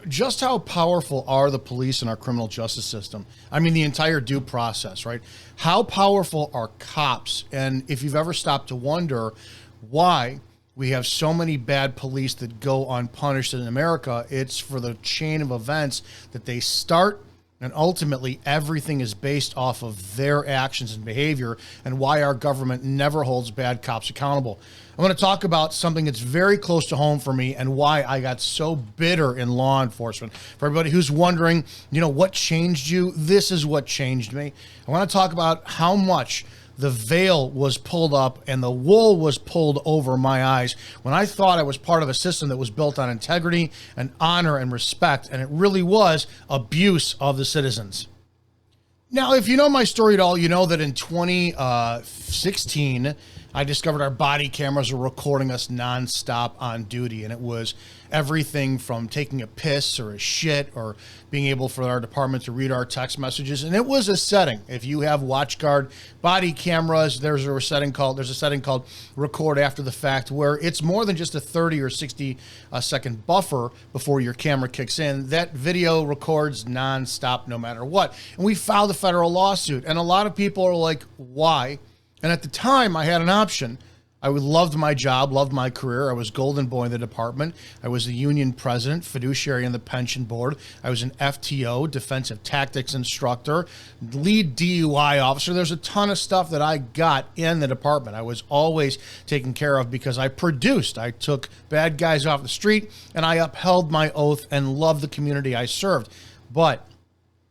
Just how powerful are the police in our criminal justice system? I mean, the entire due process, right? How powerful are cops? And if you've ever stopped to wonder why we have so many bad police that go unpunished in America, it's for the chain of events that they start, and ultimately everything is based off of their actions and behavior, and why our government never holds bad cops accountable. I'm going to talk about something that's very close to home for me and why I got so bitter in law enforcement. For everybody who's wondering, what changed you? This is what changed me. I want to talk about how much the veil was pulled up and the wool was pulled over my eyes when I thought I was part of a system that was built on integrity and honor and respect, and it really was abuse of the citizens. Now, if you know my story at all, you know that in 2016, I discovered our body cameras were recording us nonstop on duty, and it was everything from taking a piss or a shit or being able for our department to read our text messages. And it was a setting. If you have WatchGuard body cameras, there's a setting called record after the fact, where it's more than just a 30 or 60 second buffer before your camera kicks in. That video records nonstop no matter what. And we filed a federal lawsuit, and a lot of people are like, why? And at the time, I had an option. I loved my job, loved my career. I was golden boy in the department. I was the union president, fiduciary in the pension board. I was an FTO, defensive tactics instructor, lead DUI officer. There's a ton of stuff that I got in the department. I was always taken care of because I produced. I took bad guys off the street, and I upheld my oath and loved the community I served. But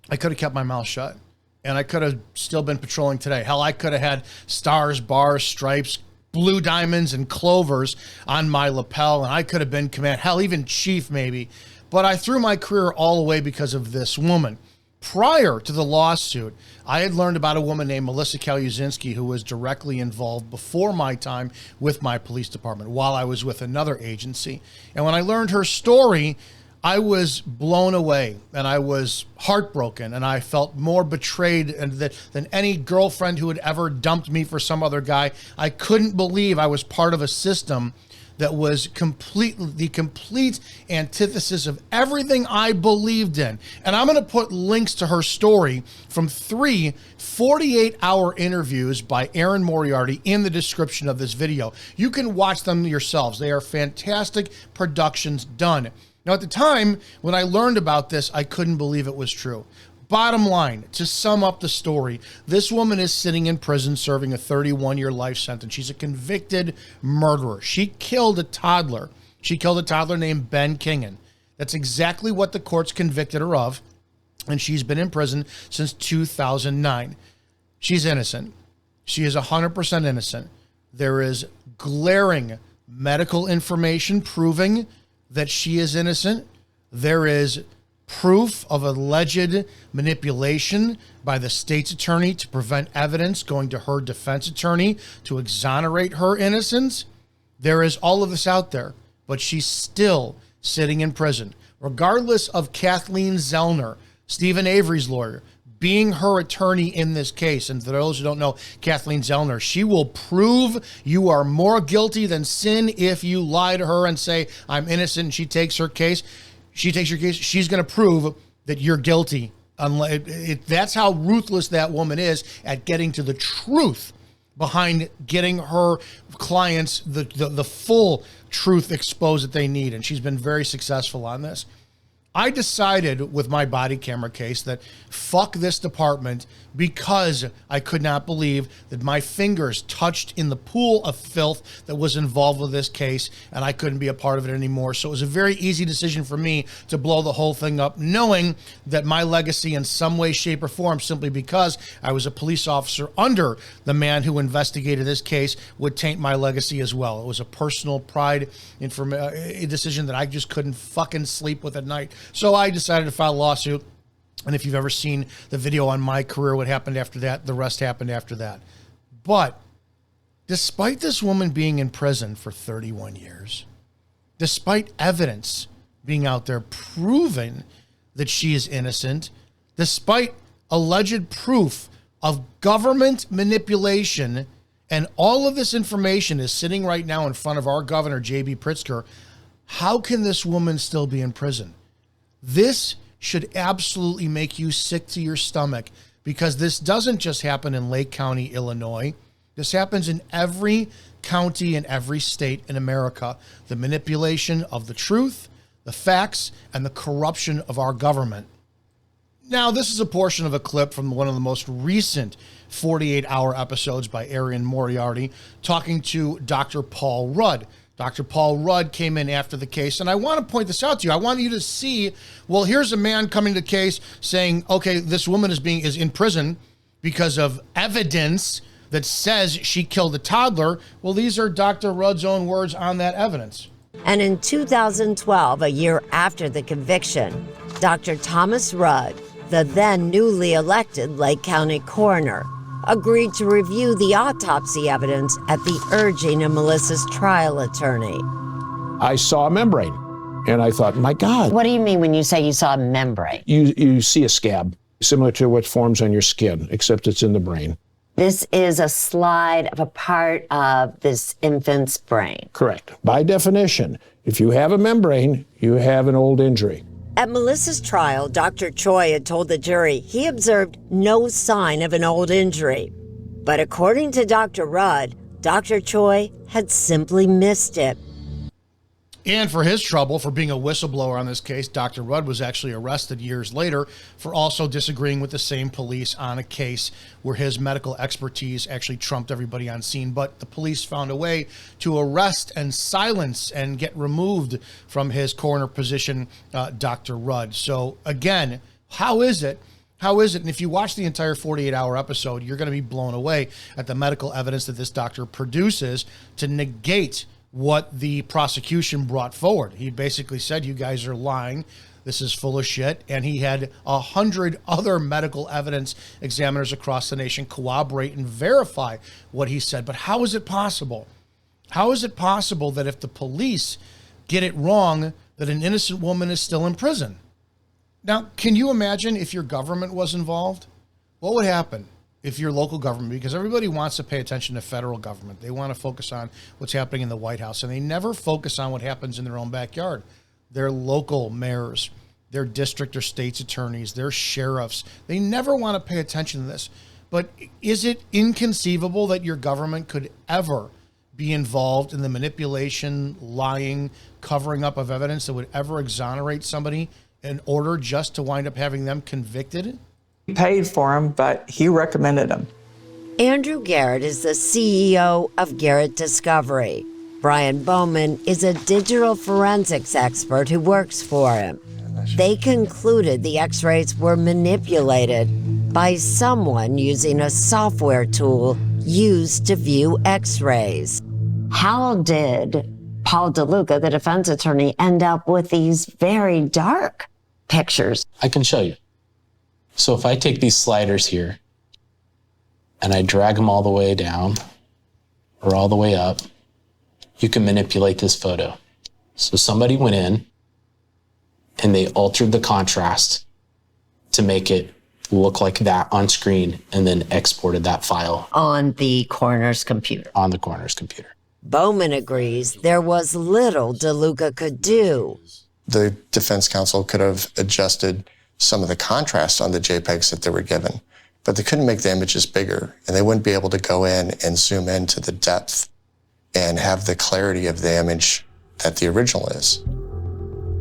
I could have kept my mouth shut. And I could have still been patrolling today. Hell, I could have had stars, bars, stripes, blue diamonds, and clovers on my lapel, and I could have been command, hell, even chief maybe. But I threw my career all away because of this woman. Prior to the lawsuit, I had learned about a woman named Melissa Kaluzinski who was directly involved before my time with my police department while I was with another agency. And when I learned her story, I was blown away, and I was heartbroken, and I felt more betrayed than any girlfriend who had ever dumped me for some other guy. I couldn't believe I was part of a system that was the complete antithesis of everything I believed in. And I'm going to put links to her story from 3 48-hour interviews by Erin Moriarty in the description of this video. You can watch them yourselves. They are fantastic productions done. Now, at the time, when I learned about this, I couldn't believe it was true. Bottom line, to sum up the story, this woman is sitting in prison serving a 31-year life sentence. She's a convicted murderer. She killed a toddler. She killed a toddler named Ben Kingan. That's exactly what the courts convicted her of, and she's been in prison since 2009. She's innocent. She is 100% innocent. There is glaring medical information proving that she is innocent. There is proof of alleged manipulation by the state's attorney to prevent evidence going to her defense attorney to exonerate her innocence. There is all of this out there, but she's still sitting in prison. Regardless of Kathleen Zellner, Stephen Avery's lawyer, being her attorney in this case. And for those who don't know Kathleen Zellner, she will prove you are more guilty than sin if you lie to her and say, I'm innocent, and she takes her case. She's going to prove that you're guilty. That's how ruthless that woman is at getting to the truth behind getting her clients the full truth exposed that they need. And she's been very successful on this. I decided with my body camera case that fuck this department because I could not believe that my fingers touched in the pool of filth that was involved with this case, and I couldn't be a part of it anymore. So it was a very easy decision for me to blow the whole thing up, knowing that my legacy in some way, shape, or form, simply because I was a police officer under the man who investigated this case, would taint my legacy as well. It was a personal pride decision that I just couldn't fucking sleep with at night. So I decided to file a lawsuit. And if you've ever seen the video on my career, what happened after that, the rest happened after that. But despite this woman being in prison for 31 years, despite evidence being out there proving that she is innocent, despite alleged proof of government manipulation, and all of this information is sitting right now in front of our governor, J.B. Pritzker, how can this woman still be in prison? This should absolutely make you sick to your stomach, because this doesn't just happen in Lake County, Illinois. This happens in every county in every state in America. The manipulation of the truth, the facts, and the corruption of our government. Now, this is a portion of a clip from one of the most recent 48-hour episodes by Arian Moriarty talking to Dr. Paul Rudd. Dr. Paul Rudd came in after the case, and I want to point this out to you. I want you to see, well, here's a man coming to the case saying, okay, this woman is in prison because of evidence that says she killed a toddler. Well, these are Dr. Rudd's own words on that evidence. And in 2012, a year after the conviction, Dr. Thomas Rudd, the then newly elected Lake County coroner, agreed to review the autopsy evidence at the urging of Melissa's trial attorney. I saw a membrane, and I thought, my God. What do you mean when you say you saw a membrane? You see a scab, similar to what forms on your skin, except it's in the brain. This is a slide of a part of this infant's brain. Correct. By definition, if you have a membrane, you have an old injury. At Melissa's trial, Dr. Choi had told the jury he observed no sign of an old injury. But according to Dr. Rudd, Dr. Choi had simply missed it. And for his trouble, for being a whistleblower on this case, Dr. Rudd was actually arrested years later for also disagreeing with the same police on a case where his medical expertise actually trumped everybody on scene. But the police found a way to arrest and silence and get removed from his coroner position, Dr. Rudd. So again, how is it? And if you watch the entire 48-hour episode, you're going to be blown away at the medical evidence that this doctor produces to negate what the prosecution brought forward. He basically said, you guys are lying. This is full of shit. And he had 100 other medical evidence examiners across the nation corroborate and verify what he said. But how is it possible? How is it possible that if the police get it wrong, that an innocent woman is still in prison? Now, can you imagine if your government was involved? What would happen if your local government, because everybody wants to pay attention to federal government. They want to focus on what's happening in the White House, and they never focus on what happens in their own backyard. Their local mayors, their district or state's attorneys, their sheriffs, they never want to pay attention to this. But is it inconceivable that your government could ever be involved in the manipulation, lying, covering up of evidence that would ever exonerate somebody in order just to wind up having them convicted? He paid for him, but he recommended him. Andrew Garrett is the CEO of Garrett Discovery. Brian Bowman is a digital forensics expert who works for him. They concluded the x-rays were manipulated by someone using a software tool used to view x-rays. How did Paul DeLuca, the defense attorney, end up with these very dark pictures? I can show you. So if I take these sliders here and I drag them all the way down or all the way up, you can manipulate this photo. So somebody went in and they altered the contrast to make it look like that on screen and then exported that file. On the coroner's computer. On the coroner's computer. Bowman agrees there was little DeLuca could do. The defense counsel could have adjusted some of the contrast on the JPEGs that they were given, but they couldn't make the images bigger, and they wouldn't be able to go in and zoom into the depth and have the clarity of the image that the original is.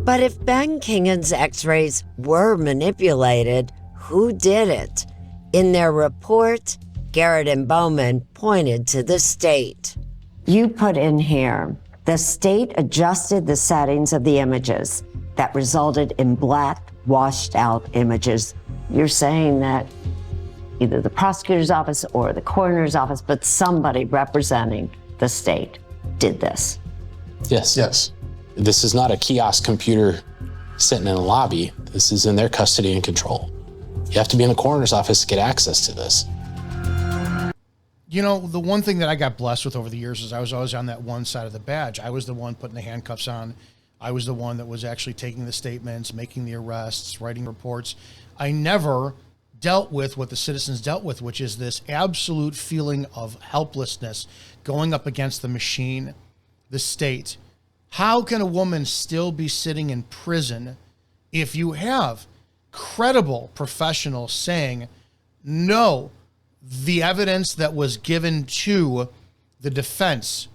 But if Ben Kingan's x-rays were manipulated, who did it? In their report, Garrett and Bowman pointed to the state. You put in here, the state adjusted the settings of the images that resulted in black, washed out images. You're saying that either the prosecutor's office or the coroner's office, but somebody representing the state did this. Yes. Yes. This is not a kiosk computer sitting in a lobby. This is in their custody and control. You have to be in the coroner's office to get access to this. You know, the one thing that I got blessed with over the years is I was always on that one side of the badge. I was the one putting the handcuffs on. I was the one that was actually taking the statements, making the arrests, writing reports. I never dealt with what the citizens dealt with, which is this absolute feeling of helplessness going up against the machine, the state. How can a woman still be sitting in prison if you have credible professionals saying, no, the evidence that was given to the defense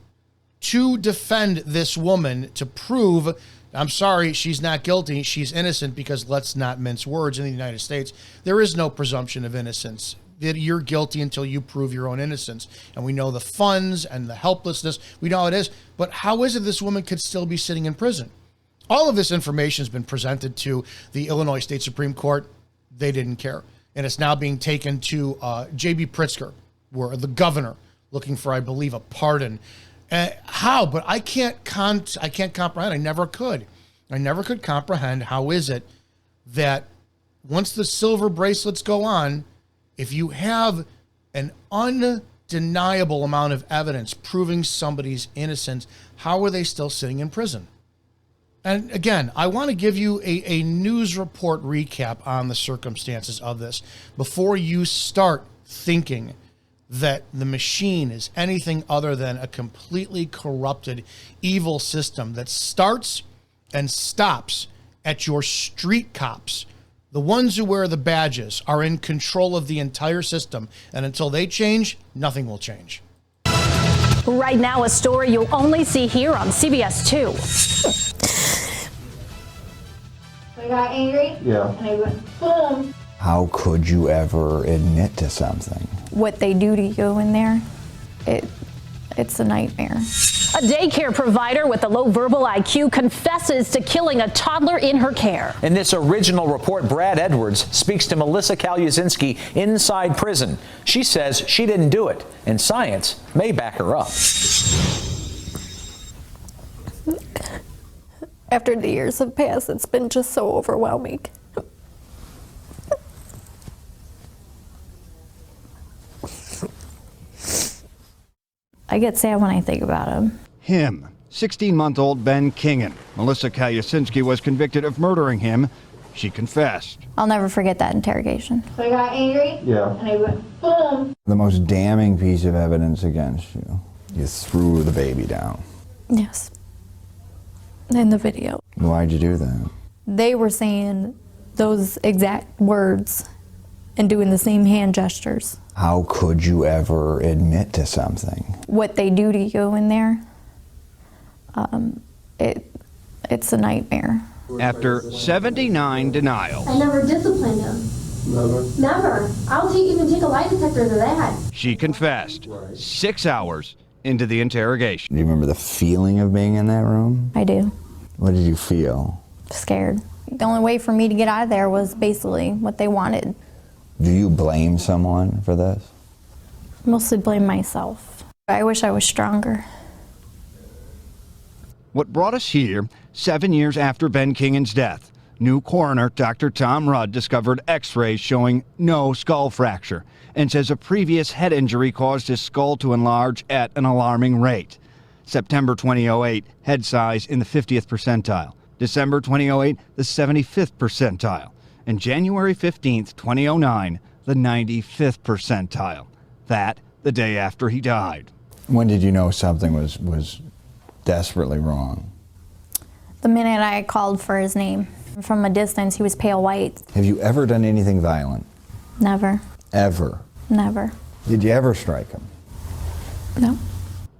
to defend this woman, to prove, I'm sorry, she's not guilty, she's innocent, because let's not mince words in the United States. There is no presumption of innocence. That you're guilty until you prove your own innocence. And we know the funds and the helplessness. We know how it is. But how is it this woman could still be sitting in prison? All of this information has been presented to the Illinois State Supreme Court. They didn't care. And it's now being taken to J.B. Pritzker, where the governor, looking for, I believe, a pardon. How? But I can't comprehend. I never could. I never could comprehend how is it that once the silver bracelets go on, if you have an undeniable amount of evidence proving somebody's innocence, how are they still sitting in prison? And again, I want to give you a news report recap on the circumstances of this before you start thinking that the machine is anything other than a completely corrupted, evil system that starts and stops at your street cops. The ones who wear the badges are in control of the entire system, and until they change, nothing will change. Right now, a story you'll only see here on CBS 2. I got angry. Yeah. And I went, boom. How could you ever admit to something? What they do to you in there, it's a nightmare. A daycare provider with a low verbal IQ confesses to killing a toddler in her care. In this original report, Brad Edwards speaks to Melissa Kalyasinski inside prison. She says she didn't do it, and science may back her up. After the years have passed, it's been just so overwhelming. I get sad when I think about him. 16-month-old Ben Kingan. Melissa Kalyasinski was convicted of murdering him. She confessed. I'll never forget that interrogation. So I got angry. Yeah. And I went, boom. The most damning piece of evidence against you. You threw the baby down. Yes. In the video. Why'd you do that? They were saying those exact words and doing the same hand gestures. How could you ever admit to something? What they do to you in there, it's a nightmare. After 79 denials, I never disciplined him. Never. I'll even take a lie detector to that. she confessed 6 hours into the interrogation. Do you remember the feeling of being in that room? I do. What did you feel? Scared. The only way for me to get out of there was basically what they wanted. Do you blame someone for this? Mostly blame myself. I wish I was stronger. What brought us here, 7 years after Ben Kingan's death, new coroner Dr. Tom Rudd discovered x-rays showing no skull fracture and says a previous head injury caused his skull to enlarge at an alarming rate. September 2008, head size in the 50th percentile. December 2008, the 75th percentile. And January 15th, 2009, the 95th percentile. That the day after he died. When did you know something was desperately wrong? The minute I called for his name. From a distance, he was pale white. Have you ever done anything violent? Never. Ever? Never. Did you ever strike him? No.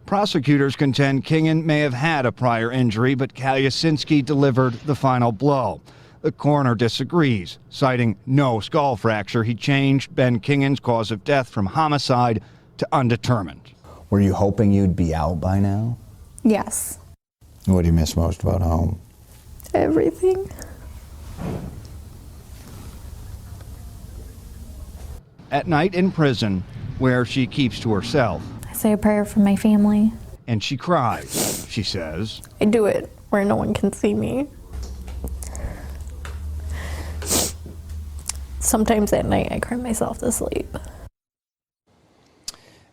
Prosecutors contend Kingan may have had a prior injury, but Kalyasinski delivered the final blow. The coroner disagrees, citing no skull fracture. He changed Ben Kingan's cause of death from homicide to undetermined. Were you hoping you'd be out by now? Yes. What do you miss most about home? Everything. At night in prison, where she keeps to herself. I say a prayer for my family. And she cries, she says. I do it where no one can see me. Sometimes at night I cry myself to sleep.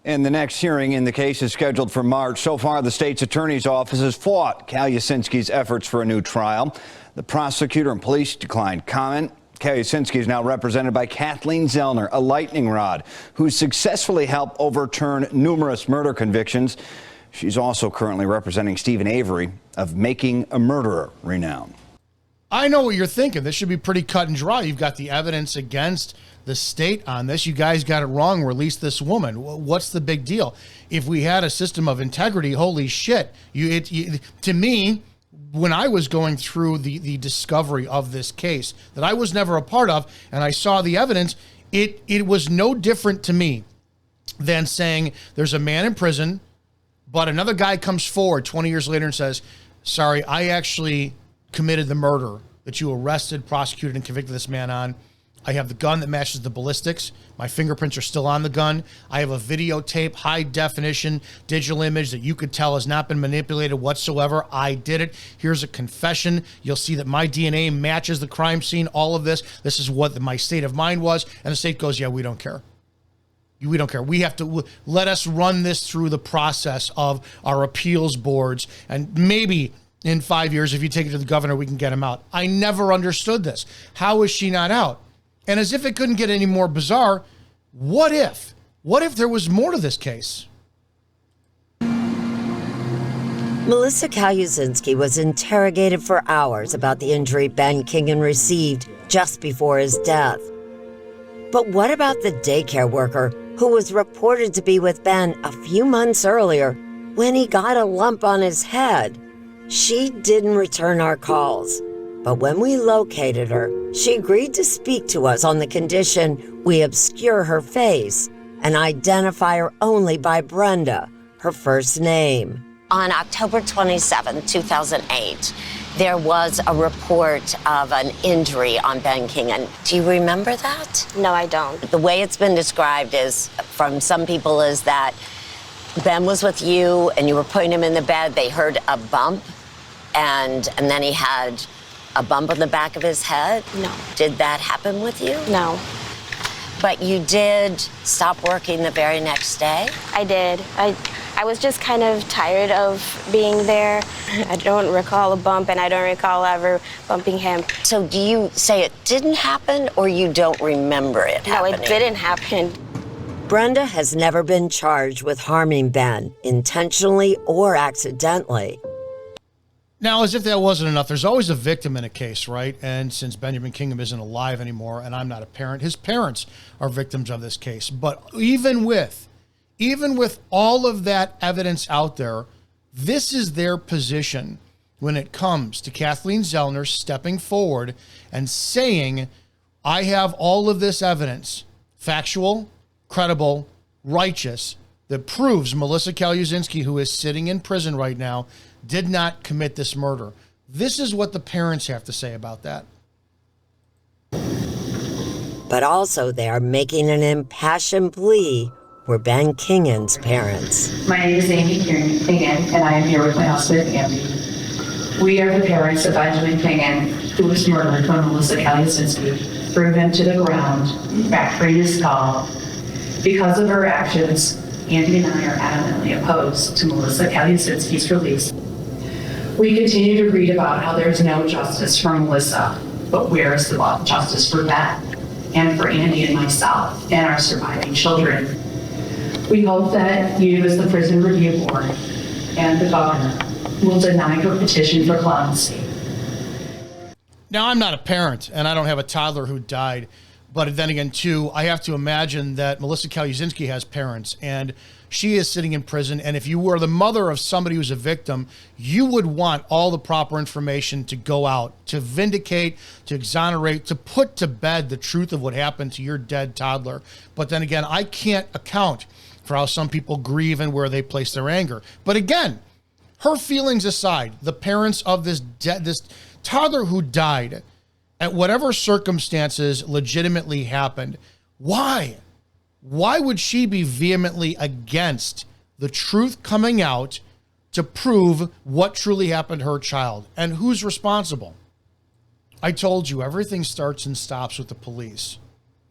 And the next hearing in the case is scheduled for March. So far, the state's attorney's office has fought Kalyasinski's efforts for a new trial. The prosecutor and police declined comment. Kalyasinski is now represented by Kathleen Zellner, a lightning rod, who successfully helped overturn numerous murder convictions. She's also currently representing Stephen Avery of Making a Murderer renown. I know what you're thinking. This should be pretty cut and dry. You've got the evidence against the state on this. You guys got it wrong. Release this woman. What's the big deal? If we had a system of integrity, holy shit. To me, when I was going through the discovery of this case that I was never a part of, and I saw the evidence, it was no different to me than saying there's a man in prison, but another guy comes forward 20 years later and says, sorry, I actually committed the murder that you arrested, prosecuted, and convicted this man on. I have the gun that matches the ballistics. My fingerprints are still on the gun. I have a videotape, high definition, digital image that you could tell has not been manipulated whatsoever. I did it. Here's a confession. You'll see that my DNA matches the crime scene, all of this. This is what my state of mind was. And the state goes, yeah, we don't care. We don't care. We have to let us run this through the process of our appeals boards. And maybe in 5 years, if you take it to the governor, we can get him out. I never understood this. How is she not out? And as if it couldn't get any more bizarre, what if? What if there was more to this case? Melissa Kalusinski was interrogated for hours about the injury Ben Kingan received just before his death. But what about the daycare worker who was reported to be with Ben a few months earlier when he got a lump on his head? She didn't return our calls. But when we located her, she agreed to speak to us on the condition we obscure her face and identify her only by Brenda, her first name. On October 27, 2008, there was a report of an injury on Ben Kingan. Do you remember that? No, I don't. The way it's been described is, from some people, is that Ben was with you and you were putting him in the bed. They heard a bump and then he had a bump on the back of his head? No. Did that happen with you? No. But you did stop working the very next day? I did. I was just kind of tired of being there. I don't recall a bump, and I don't recall ever bumping him. So do you say it didn't happen, or you don't remember it happening? No, it didn't happen. Brenda has never been charged with harming Ben, intentionally or accidentally. Now, as if that wasn't enough, there's always a victim in a case, right? And since Benjamin Kingan isn't alive anymore, and I'm not a parent, his parents are victims of this case. But even with all of that evidence out there, this is their position when it comes to Kathleen Zellner stepping forward and saying, I have all of this evidence, factual, credible, righteous, that proves Melissa Kalusinski, who is sitting in prison right now, did not commit this murder. This is what the parents have to say about that. But also they are making an impassioned plea for Ben Kingan's parents. My name is Amy Kingan, and I am here with my husband, Andy. We are the parents of Benjamin Kingan, who was murdered by Melissa Kalusinski, threw him to the ground, fracturing his skull. Because of her actions, Andy and I are adamantly opposed to Melissa Kalusinski's release. We continue to read about how there's no justice for Melissa, but where is the justice for Ben and for Andy and myself and our surviving children? We hope that you, as the Prison Review Board and the governor, will deny her petition for clemency. Now, I'm not a parent, and I don't have a toddler who died. But then again, too, I have to imagine that Melissa Kalusinski has parents, and she is sitting in prison. And if you were the mother of somebody who's a victim, you would want all the proper information to go out, to vindicate, to exonerate, to put to bed the truth of what happened to your dead toddler. But then again, I can't account for how some people grieve and where they place their anger. But again, her feelings aside, the parents of this toddler who died, at whatever circumstances legitimately happened, why? Why would she be vehemently against the truth coming out to prove what truly happened to her child? And who's responsible? I told you, everything starts and stops with the police.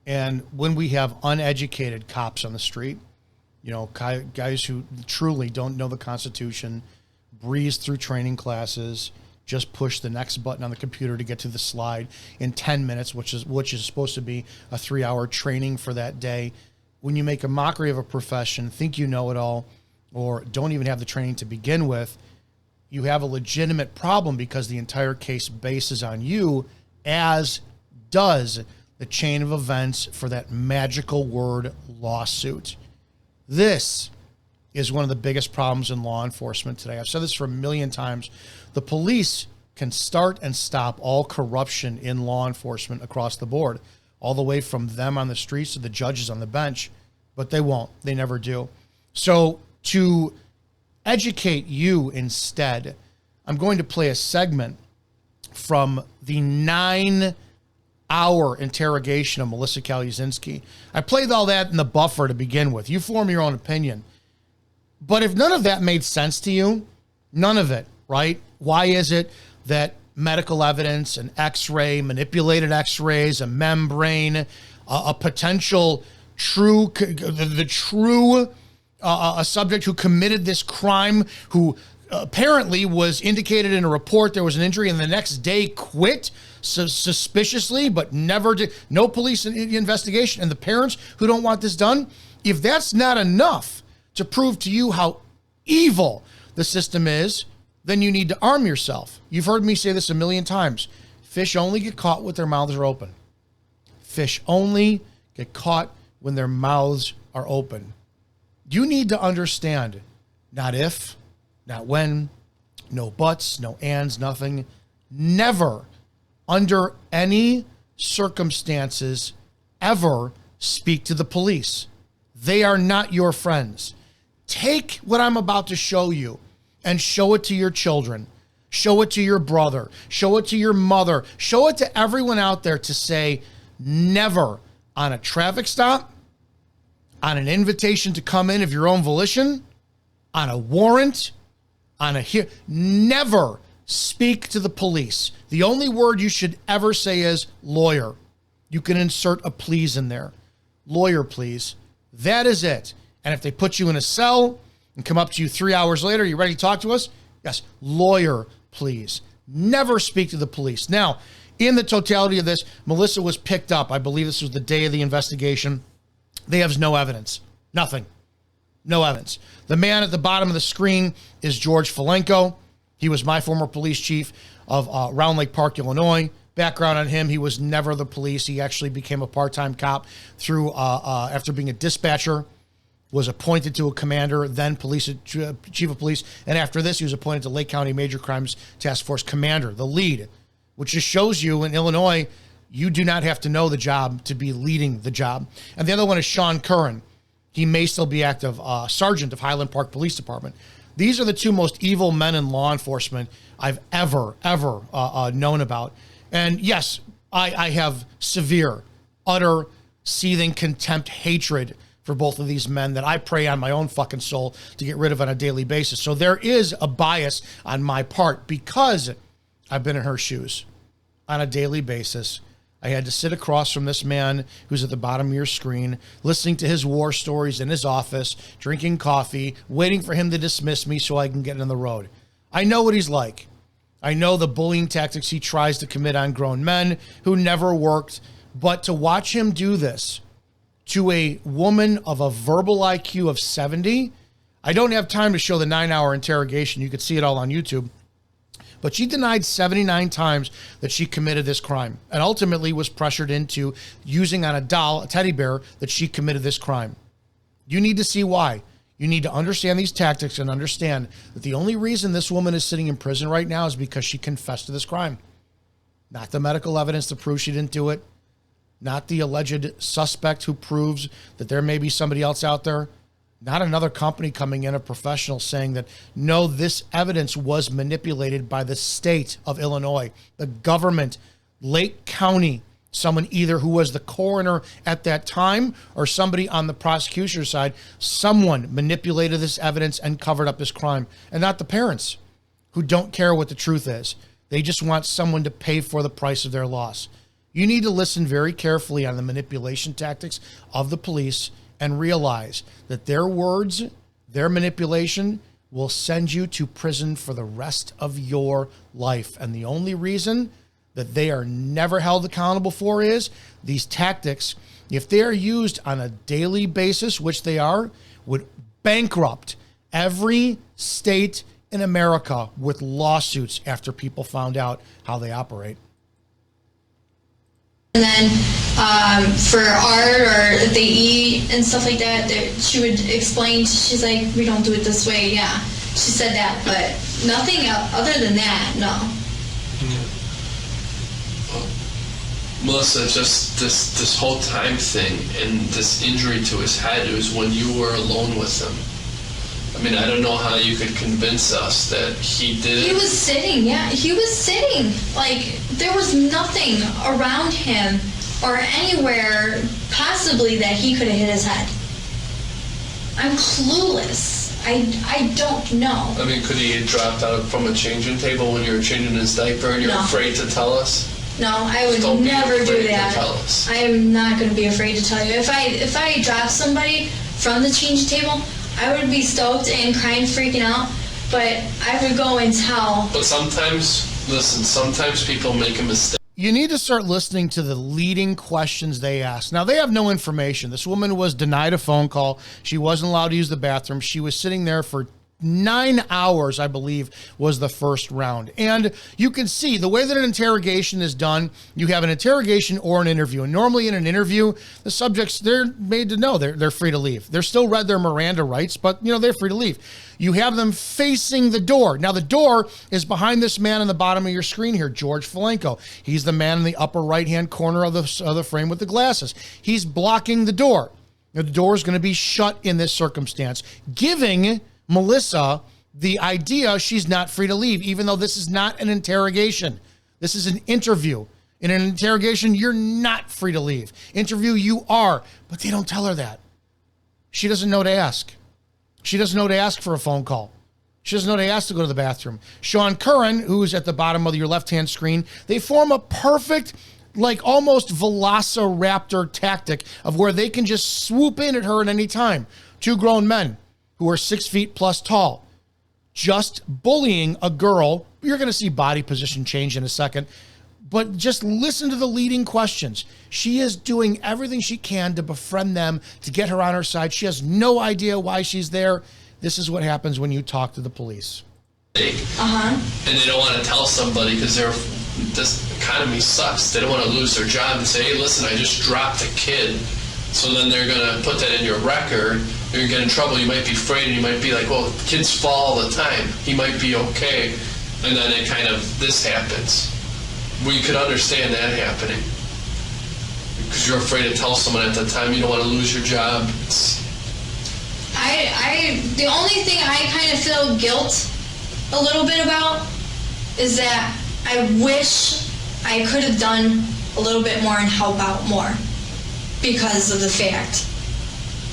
And when we have uneducated cops on the street, you know, guys who truly don't know the Constitution, breeze through training classes, just push the next button on the computer to get to the slide in 10 minutes, which is supposed to be a 3-hour training for that day. When you make a mockery of a profession, think you know it all, or don't even have the training to begin with, you have a legitimate problem because the entire case bases on you, as does the chain of events for that magical word lawsuit. This is one of the biggest problems in law enforcement today. I've said this for a million times. The police can start and stop all corruption in law enforcement across the board, all the way from them on the streets to the judges on the bench, but they won't. They never do. So to educate you instead, I'm going to play a segment from the 9-hour interrogation of Melissa Kalyasinski. I played all that in the buffer to begin with. You form your own opinion. But if none of that made sense to you, none of it, right? Why is it that medical evidence, an x-ray, manipulated x-rays, a membrane, a potential true, a subject who committed this crime, who apparently was indicated in a report there was an injury and the next day quit suspiciously, but never did, no police investigation, and the parents who don't want this done, if that's not enough to prove to you how evil the system is, then you need to arm yourself. You've heard me say this a million times. Fish only get caught when their mouths are open. Fish only get caught when their mouths are open. You need to understand, not if, not when, no buts, no ands, nothing. Never, under any circumstances, ever speak to the police. They are not your friends. Take what I'm about to show you and show it to your children. Show it to your brother. Show it to your mother. Show it to everyone out there to say, never on a traffic stop, on an invitation to come in of your own volition, on a warrant, never speak to the police. The only word you should ever say is lawyer. You can insert a please in there. Lawyer, please. That is it. And if they put you in a cell and come up to you 3 hours later, you ready to talk to us? Yes, lawyer, please. Never speak to the police. Now, in the totality of this, Melissa was picked up. I believe this was the day of the investigation. They have no evidence. Nothing. No evidence. The man at the bottom of the screen is George Falenko. He was my former police chief of Round Lake Park, Illinois. Background on him, he was never the police. He actually became a part-time cop through after being a dispatcher, was appointed to a commander, then chief of police. And after this, he was appointed to Lake County Major Crimes Task Force commander, the lead, which just shows you in Illinois, you do not have to know the job to be leading the job. And the other one is Sean Curran. He may still be active, sergeant of Highland Park Police Department. These are the two most evil men in law enforcement I've ever known about. And yes, I have severe, utter, seething contempt, hatred for both of these men that I pray on my own fucking soul to get rid of on a daily basis. So there is a bias on my part because I've been in her shoes on a daily basis. I had to sit across from this man who's at the bottom of your screen, listening to his war stories in his office, drinking coffee, waiting for him to dismiss me so I can get on the road. I know what he's like. I know the bullying tactics he tries to commit on grown men who never worked. But to watch him do this to a woman of a verbal IQ of 70, I don't have time to show the 9-hour interrogation. You could see it all on YouTube. But she denied 79 times that she committed this crime and ultimately was pressured into using on a doll, a teddy bear, that she committed this crime. You need to see why. You need to understand these tactics and understand that the only reason this woman is sitting in prison right now is because she confessed to this crime. Not the medical evidence to prove she didn't do it. Not the alleged suspect who proves that there may be somebody else out there. Not another company coming in, a professional saying that, no, this evidence was manipulated by the state of Illinois, the government, Lake County, someone either who was the coroner at that time or somebody on the prosecutor's side. Someone manipulated this evidence and covered up this crime, and not the parents who don't care what the truth is. They just want someone to pay for the price of their loss. You need to listen very carefully on the manipulation tactics of the police and realize that their words, their manipulation will send you to prison for the rest of your life. And the only reason that they are never held accountable for is these tactics, if they are used on a daily basis, which they are, would bankrupt every state in America with lawsuits after people found out how they operate. And then for art or if they eat and stuff like that, she would explain, she's like, we don't do it this way, yeah. She said that, but nothing other than that, no. Melissa, just this whole time thing and this injury to his head, it was when you were alone with him. I mean, I don't know how you could convince us that he did. He was sitting, yeah. He was sitting. Like, there was nothing around him or anywhere possibly that he could have hit his head. I'm clueless. I don't know. I mean, could he have dropped out from a changing table when you were changing his diaper and you're afraid to tell us? No, I would never do that. I am not going to be afraid to tell you. If I drop somebody from the change table, I would be stoked and crying, freaking out, but I would go and tell. But sometimes people make a mistake. You need to start listening to the leading questions they ask. Now, they have no information. This woman was denied a phone call. She wasn't allowed to use the bathroom. She was sitting there for 9 hours, I believe, was the first round. And you can see the way that an interrogation is done, you have an interrogation or an interview. And normally in an interview, the subjects, they're made to know they're free to leave. They're still read their Miranda rights, but they're free to leave. You have them facing the door. Now, the door is behind this man on the bottom of your screen here, George Falenko. He's the man in the upper right-hand corner of the frame with the glasses. He's blocking the door. Now, the door is going to be shut in this circumstance, giving Melissa the idea she's not free to leave, even though this is not an interrogation. This is an interview. In an interrogation, you're not free to leave. Interview, you are, but they don't tell her that. She doesn't know to ask. She doesn't know to ask for a phone call. She doesn't know to ask to go to the bathroom. Sean Curran, who's at the bottom of your left-hand screen, they form a perfect, like almost velociraptor tactic of where they can just swoop in at her at any time. Two grown men who are 6 feet plus tall, just bullying a girl. You're going to see body position change in a second, but just listen to the leading questions. She is doing everything she can to befriend them, to get her on her side. She has no idea why she's there. This is what happens when you talk to the police. And they don't want to tell somebody because this economy sucks. They don't want to lose their job and say, hey, listen, I just dropped a kid. So then they're going to put that in your record. You're going to get in trouble. You might be afraid, and you might be like, well, kids fall all the time. He might be okay. And then it kind of, this happens. We could understand that happening. Because you're afraid to tell someone at the time. You don't want to lose your job. The only thing I kind of feel guilt a little bit about is that I wish I could have done a little bit more and help out more because of the fact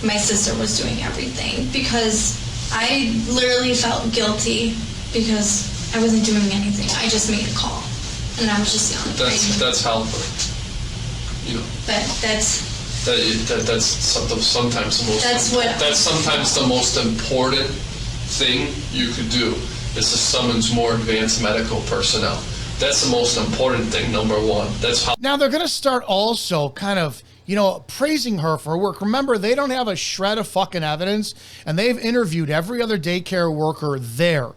my sister was doing everything, because I literally felt guilty because I wasn't doing anything. I just made a call and I was just young. That's helpful. But that's sometimes the most important thing you could do is to summons more advanced medical personnel. That's the most important thing, number one. Now they're going to start also kind of, praising her for her work. Remember, they don't have a shred of fucking evidence, and they've interviewed every other daycare worker there.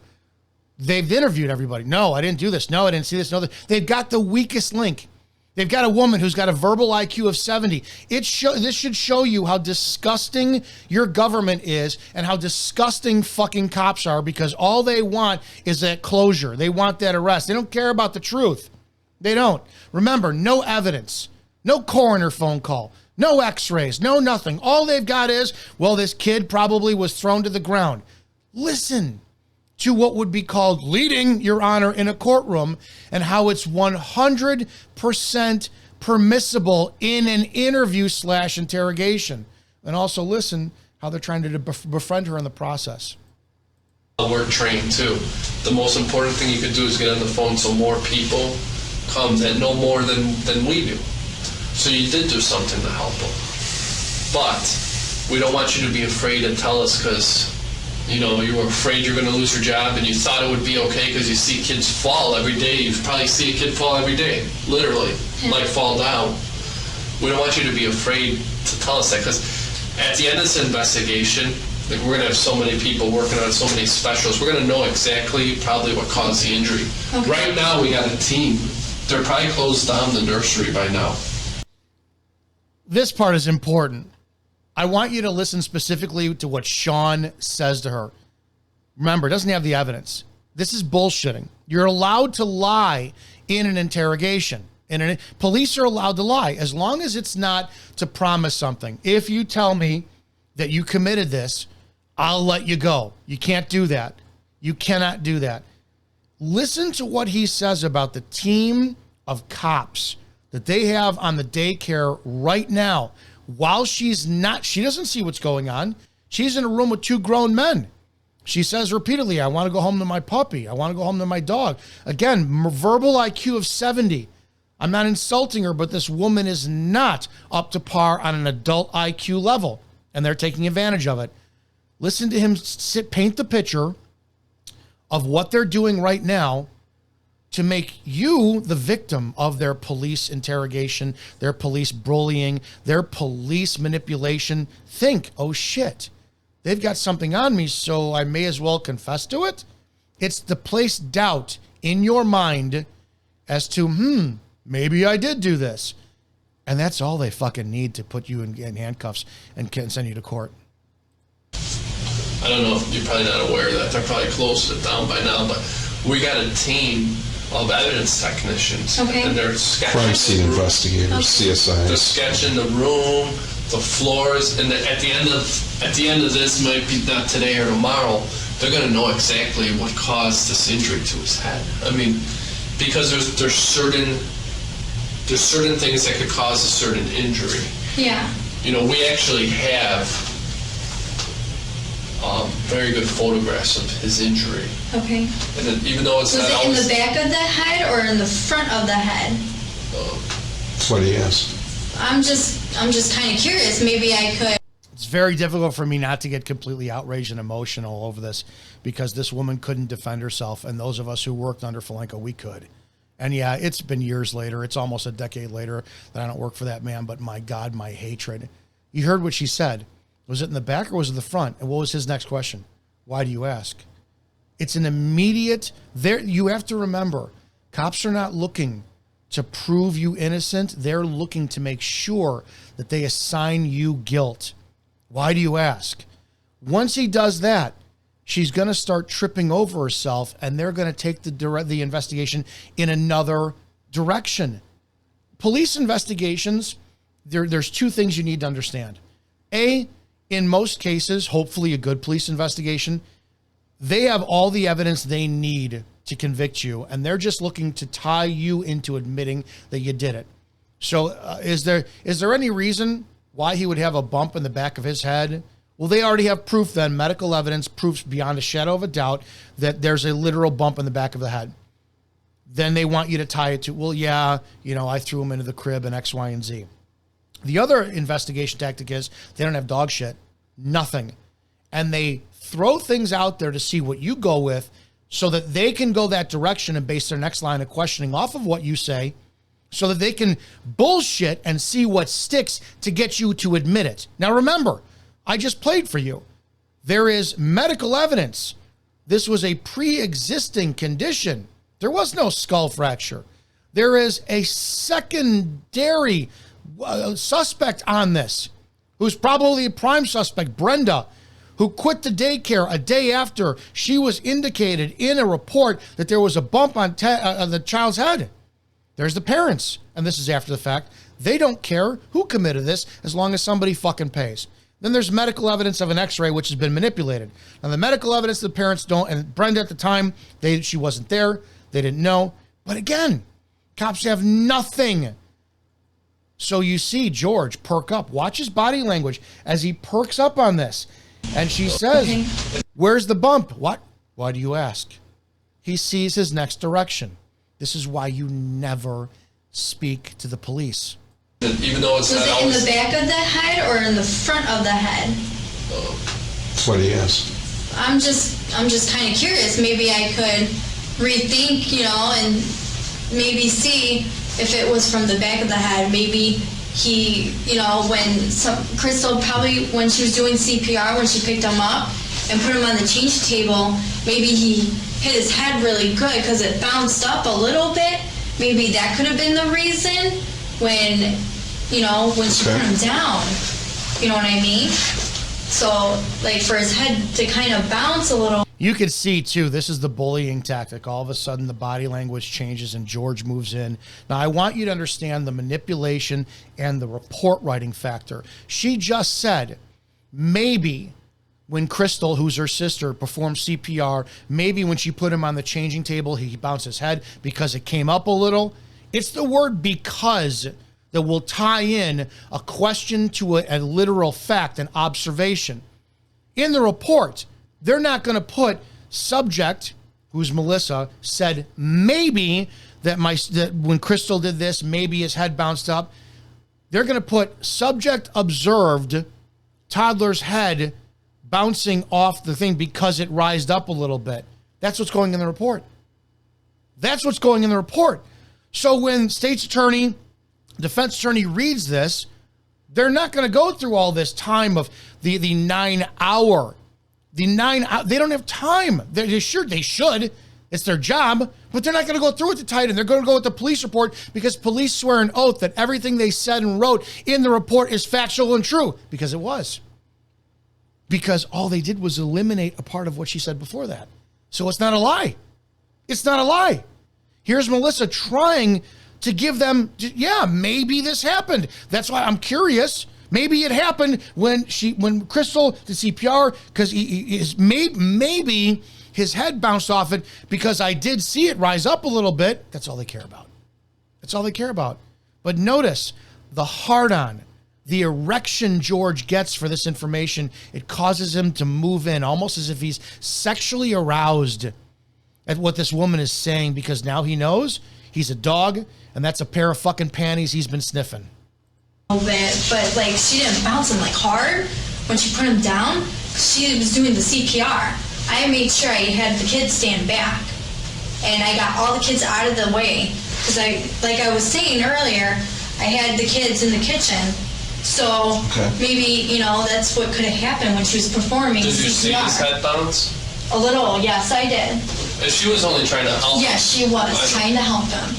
They've interviewed everybody. No, I didn't do this. No, I didn't see this. No, they've got the weakest link. They've got a woman who's got a verbal IQ of 70. This should show you how disgusting your government is and how disgusting fucking cops are, because all they want is that closure. They want that arrest. They don't care about the truth. They don't. Remember, no evidence, no coroner phone call, no x-rays, no nothing. All they've got is, well, this kid probably was thrown to the ground. Listen to what would be called leading, Your Honor, in a courtroom, and how it's 100% permissible in an interview/interrogation. And also listen how they're trying to befriend her in the process. We're trained too. The most important thing you could do is get on the phone so more people come that know more than we do. So you did do something to help them. But we don't want you to be afraid to tell us because you were afraid you're going to lose your job, and you thought it would be okay because you see kids fall every day. You probably see a kid fall every day, literally, like fall down. We don't want you to be afraid to tell us that, because at the end of this investigation, Like, we're going to have so many people working on so many specials. We're going to know exactly probably what caused the injury. Okay. Right now, we got a team. They're probably closed down the nursery by now. This part is important. I want you to listen specifically to what Sean says to her. Remember, it doesn't have the evidence. This is bullshitting. You're allowed to lie in an interrogation. Police are allowed to lie as long as it's not to promise something. If you tell me that you committed this, I'll let you go. You can't do that. You cannot do that. Listen to what he says about the team of cops that they have on the daycare right now. While she doesn't see what's going on. She's in a room with two grown men. She says repeatedly, I want to go home to my puppy. I want to go home to my dog. Again, verbal IQ of 70. I'm not insulting her, but this woman is not up to par on an adult IQ level, and they're taking advantage of it. Listen to him paint the picture of what they're doing right now to make you the victim of their police interrogation, their police bullying, their police manipulation. Think, oh shit, they've got something on me, so I may as well confess to it. It's to place doubt in your mind as to, maybe I did do this. And that's all they fucking need to put you in handcuffs and send you to court. I don't know if you're probably not aware of that. They're probably closed it down by now, but we got a team of evidence technicians. Okay. And they're sketching crime scene investigators, CSI. They're sketching the room, the floors, and at the end of this, might be not today or tomorrow, they're going to know exactly what caused this injury to his head. I mean, because there's certain things that could cause a certain injury. Yeah. You know, we actually have very good photographs of his injury. Okay. And then, even though it's was not it always, in the back of the head or in the front of the head? That's what he asked. I'm just kind of curious. Maybe I could. It's very difficult for me not to get completely outraged and emotional over this because this woman couldn't defend herself, and those of us who worked under Falenko, we could. And yeah, it's been years later. It's almost a decade later that I don't work for that man, but my God, my hatred. You heard what she said. Was it in the back or was it the front? And what was his next question? Why do you ask? It's an immediate, you have to remember, cops are not looking to prove you innocent. They're looking to make sure that they assign you guilt. Why do you ask? Once he does that, she's going to start tripping over herself, and they're going to take the investigation in another direction. Police investigations, there's two things you need to understand. A, in most cases, hopefully a good police investigation, they have all the evidence they need to convict you, and they're just looking to tie you into admitting that you did it. So is there any reason why he would have a bump in the back of his head? Well, they already have proof then, medical evidence, proofs beyond a shadow of a doubt that there's a literal bump in the back of the head. Then they want you to tie it to, well, yeah, I threw him into the crib and X, Y, and Z. The other investigation tactic is they don't have dog shit, nothing. And they throw things out there to see what you go with so that they can go that direction and base their next line of questioning off of what you say so that they can bullshit and see what sticks to get you to admit it. Now, remember, I just played for you. There is medical evidence. This was a pre-existing condition. There was no skull fracture. There is a secondary suspect on this, who's probably a prime suspect, Brenda, who quit the daycare a day after she was indicated in a report that there was a bump on the child's head. There's the parents, and this is after the fact. They don't care who committed this as long as somebody fucking pays. Then there's medical evidence of an x-ray which has been manipulated. Now the medical evidence the parents don't, and Brenda at the time, she wasn't there, they didn't know. But again, cops have nothing. So you see George perk up. Watch his body language as he perks up on this. And she says, where's the bump? What? Why do you ask? He sees his next direction. This is why you never speak to the police. Even though it's was it in the back of the head or in the front of the head? That's what he asked. I'm just kind of curious. Maybe I could rethink, and maybe see if it was from the back of the head. Maybe he, when Crystal probably, when she was doing CPR, when she picked him up and put him on the change table, maybe he hit his head really good because it bounced up a little bit. Maybe that could have been the reason when she put him down. You know what I mean? So, like, for his head to kind of bounce a little. You could see, too, this is the bullying tactic. All of a sudden, the body language changes and George moves in. Now, I want you to understand the manipulation and the report writing factor. She just said, maybe when Crystal, who's her sister, performed CPR, maybe when she put him on the changing table, he bounced his head because it came up a little. It's the word because that will tie in a question to a literal fact, an observation. In the report, they're not going to put subject, who's Melissa, said maybe that when Crystal did this, maybe his head bounced up. They're going to put subject observed toddler's head bouncing off the thing because it rised up a little bit. That's what's going in the report. That's what's going in the report. So when state's attorney, defense attorney reads this, they're not going to go through all this time of the 9 hour. They don't have time. They should. It's their job, but they're not going to go through it to tighten. They're going to go with the police report because police swear an oath that everything they said and wrote in the report is factual and true, because it was. Because all they did was eliminate a part of what she said before that. So it's not a lie. It's not a lie. Here's Melissa trying to give them, yeah, maybe this happened. That's why I'm curious. Maybe it happened when Crystal did CPR, because maybe his head bounced off it because I did see it rise up a little bit. That's all they care about. That's all they care about. But notice the hard-on, the erection George gets for this information, it causes him to move in almost as if he's sexually aroused at what this woman is saying, because now he knows he's a dog and that's a pair of fucking panties he's been sniffing. A little bit, but like she didn't bounce him like hard when she put him down. She was doing the CPR. I made sure I had the kids stand back, and I got all the kids out of the way because like I was saying earlier, I had the kids in the kitchen, so maybe that's what could have happened when she was performing CPR. Did you see his head bounce? A little, yes, I did. And she was only trying to help him. Yes, she was trying to help him.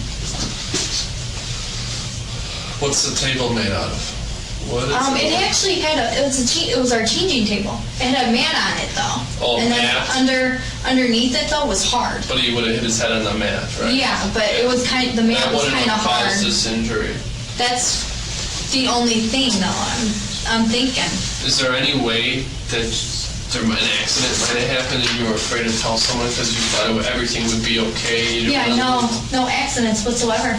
What's the table made out of? What is it actually had it was our changing table. It had a mat on it though. Oh, and mat. then underneath it though was hard. But he would have hit his head on the mat, right? Yeah, but it was the mat was kind of hard. That wouldn't have caused this injury. That's the only thing though. I'm thinking. Is there any way that an accident might have happened and you were afraid to tell someone because you thought everything would be okay? Yeah, no accidents whatsoever.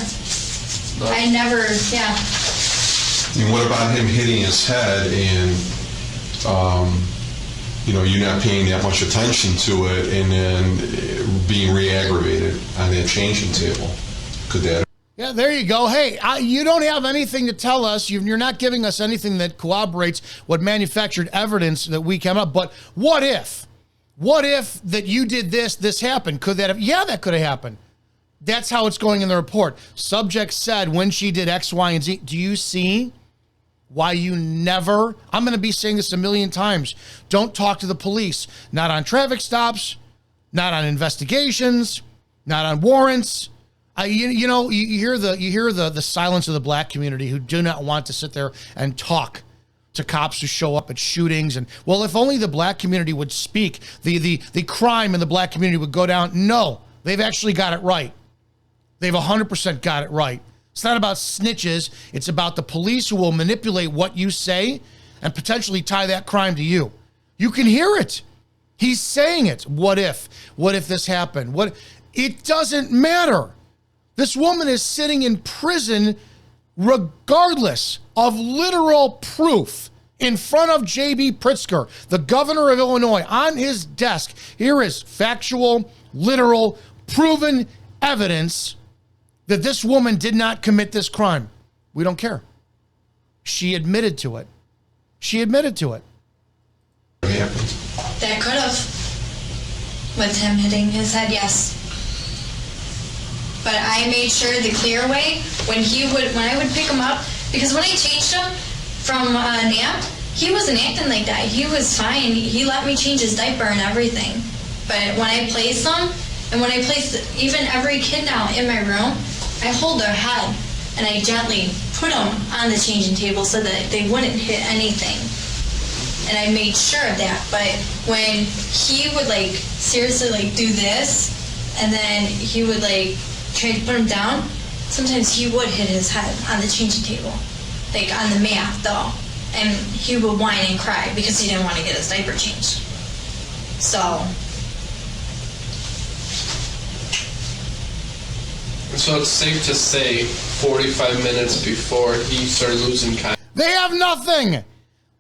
No. I never, yeah. And what about him hitting his head and, you not paying that much attention to it and then being re-aggravated on that changing table? Could that? Yeah, there you go. Hey, you don't have anything to tell us. You're not giving us anything that corroborates what manufactured evidence that we came up. But what if? What if that you did this happened? Could that have? Yeah, that could have happened. That's how it's going in the report. Subject said when she did X, Y, and Z. Do you see why you never, I'm going to be saying this a million times, don't talk to the police. Not on traffic stops, not on investigations, not on warrants. You hear the silence of the black community who do not want to sit there and talk to cops who show up at shootings. And, well, if only the black community would speak, the crime in the black community would go down. No, they've actually got it right. They've 100% got it right. It's not about snitches. It's about the police who will manipulate what you say and potentially tie that crime to you. You can hear it. He's saying it. What if? What if this happened? It doesn't matter. This woman is sitting in prison regardless of literal proof in front of J.B. Pritzker, the governor of Illinois. On his desk, here is factual, literal, proven evidence that this woman did not commit this crime. We don't care. She admitted to it. She admitted to it. That could have. With him hitting his head, yes. But I made sure the clear way, when I would pick him up Because when I changed him from a nap, he wasn't acting like that. He was fine. He let me change his diaper and everything. But when I place them, and when I place even every kid now in my room, I hold their head and I gently put them on the changing table so that they wouldn't hit anything. And I made sure of that. But when he would like seriously like do this, and then he would like try to put him down, sometimes he would hit his head on the changing table, like on the mat though. And he would whine and cry because he didn't want to get his diaper changed. So it's safe to say 45 minutes before he started losing contact. They have nothing.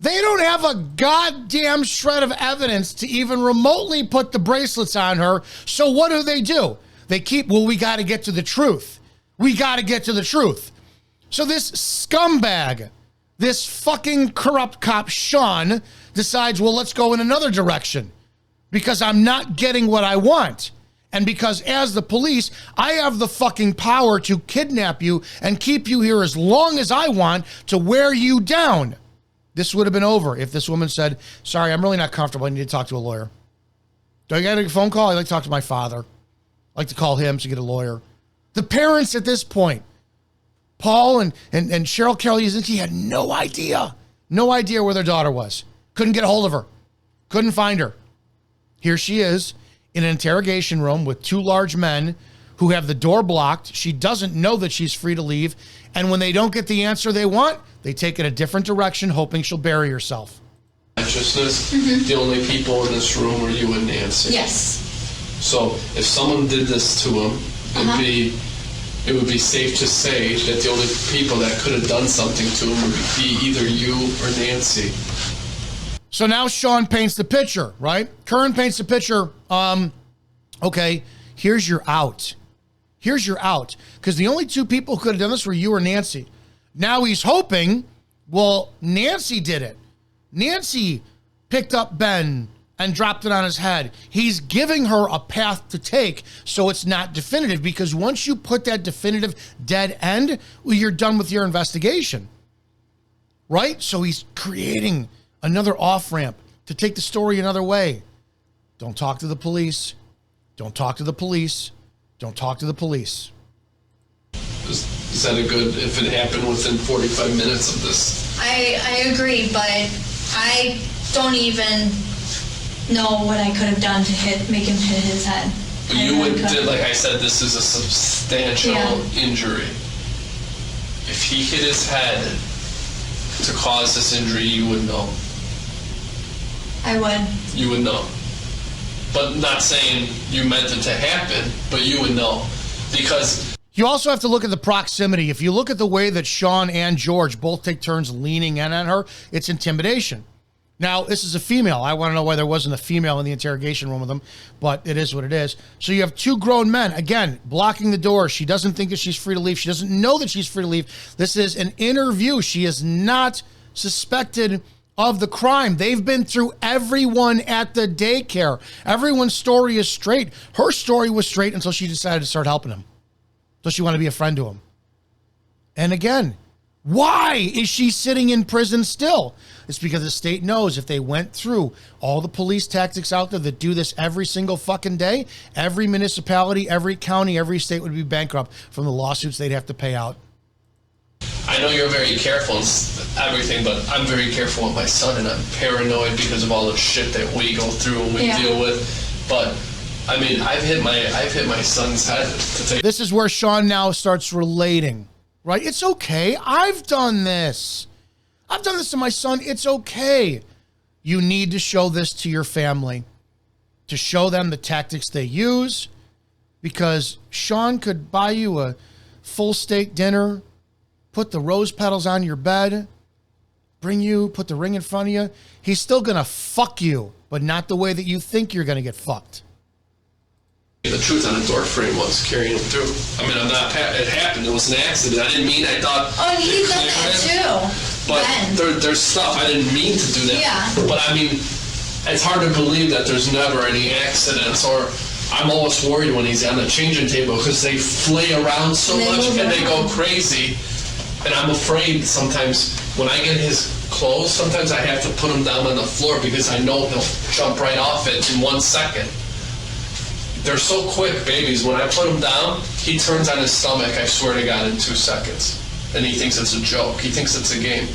They don't have a goddamn shred of evidence to even remotely put the bracelets on her. So what do? They keep, well, we got to get to the truth. We got to get to the truth. So this scumbag, this fucking corrupt cop, Sean, decides, well, let's go in another direction because I'm not getting what I want. And because as the police, I have the fucking power to kidnap you and keep you here as long as I want to wear you down. This would have been over if this woman said, sorry, I'm really not comfortable. I need to talk to a lawyer. Do I get a phone call? I'd like to talk to my father. I'd like to call him to get a lawyer. The parents at this point, Paul and Cheryl Yazinski, had no idea where their daughter was. Couldn't get a hold of her. Couldn't find her. Here she is in an interrogation room with two large men who have the door blocked. She doesn't know that she's free to leave. And when they don't get the answer they want, they take it a different direction, hoping she'll bury herself. Consciousness, the only people in this room were you and Nancy. yes. So if someone did this to him, it would be safe to say that the only people that could have done something to him would be either you or Nancy. So now Sean paints the picture, right? Curran paints the picture. Okay, here's your out. Here's your out. Because the only two people who could have done this were you or Nancy. Now he's hoping, well, Nancy did it. Nancy picked up Ben and dropped it on his head. He's giving her a path to take so it's not definitive, because once you put that definitive dead end, well, you're done with your investigation, right? So he's creating another off-ramp to take the story another way. Don't talk to the police. Don't talk to the police. Don't talk to the police. Is that a good, if it happened within 45 minutes of this? I agree, but I don't even know what I could have done to make him hit his head. But you would, like I said, this is a substantial injury. If he hit his head to cause this injury, you would know. I would. You would know. But not saying you meant it to happen, but you would know. Because you also have to look at the proximity. If you look at the way that Sean and George both take turns leaning in on her, it's intimidation. Now, this is a female. I want to know why there wasn't a female in the interrogation room with them, but it is what it is. So you have two grown men, again, blocking the door. She doesn't think that she's free to leave. She doesn't know that she's free to leave. This is an interview. She is not suspected of the crime. They've been through everyone at the daycare. Everyone's story is straight. Her story was straight until she decided to start helping him. So she wanted to be a friend to him. And again, why is she sitting in prison still? It's because the state knows if they went through all the police tactics out there that do this every single fucking day, every municipality, every county, every state would be bankrupt from the lawsuits they'd have to pay out. I know you're very careful and everything, but I'm very careful with my son, and I'm paranoid because of all the shit that we go through and we deal with. But I mean, I've hit my son's head to take. This is where Sean now starts relating, right? It's okay. I've done this. I've done this to my son. It's okay. You need to show this to your family, to show them the tactics they use, because Sean could buy you a full steak dinner, put the rose petals on your bed, put the ring in front of you. He's still going to fuck you, but not the way that you think you're going to get fucked. The truth on the door frame was carrying him through. I mean, it happened. It was an accident. I didn't mean, I thought. Oh, and he's done that too. But there's stuff I didn't mean to do that. Yeah. But I mean, it's hard to believe that there's never any accidents, or I'm almost worried when he's on the changing table because they flay around so much and they go crazy. And I'm afraid sometimes when I get his clothes, sometimes I have to put him down on the floor because I know he'll jump right off it in 1 second. They're so quick, babies. When I put him down, he turns on his stomach, I swear to God, in 2 seconds. And he thinks it's a joke. He thinks it's a game.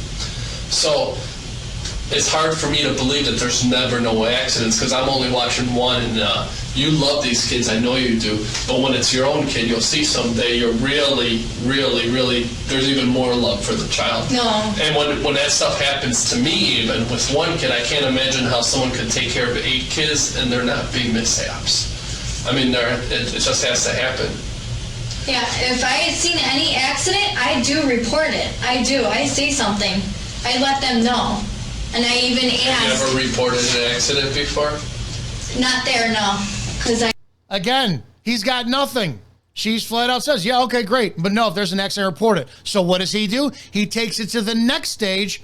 So it's hard for me to believe that there's never no accidents because I'm only watching one, and you love these kids, I know you do, but when it's your own kid, you'll see someday you're really, really, really, there's even more love for the child. No. And when that stuff happens to me, even with one kid, I can't imagine how someone could take care of 8 kids and there not be mishaps. I mean, it just has to happen. Yeah, if I had seen any accident, I do report it. I do. I say something. I let them know. And I even asked. Have you ever reported an accident before? Not there, no. Again, he's got nothing. She's flat out says, yeah, okay, great. But no, if there's an accident, report it. So what does he do? He takes it to the next stage.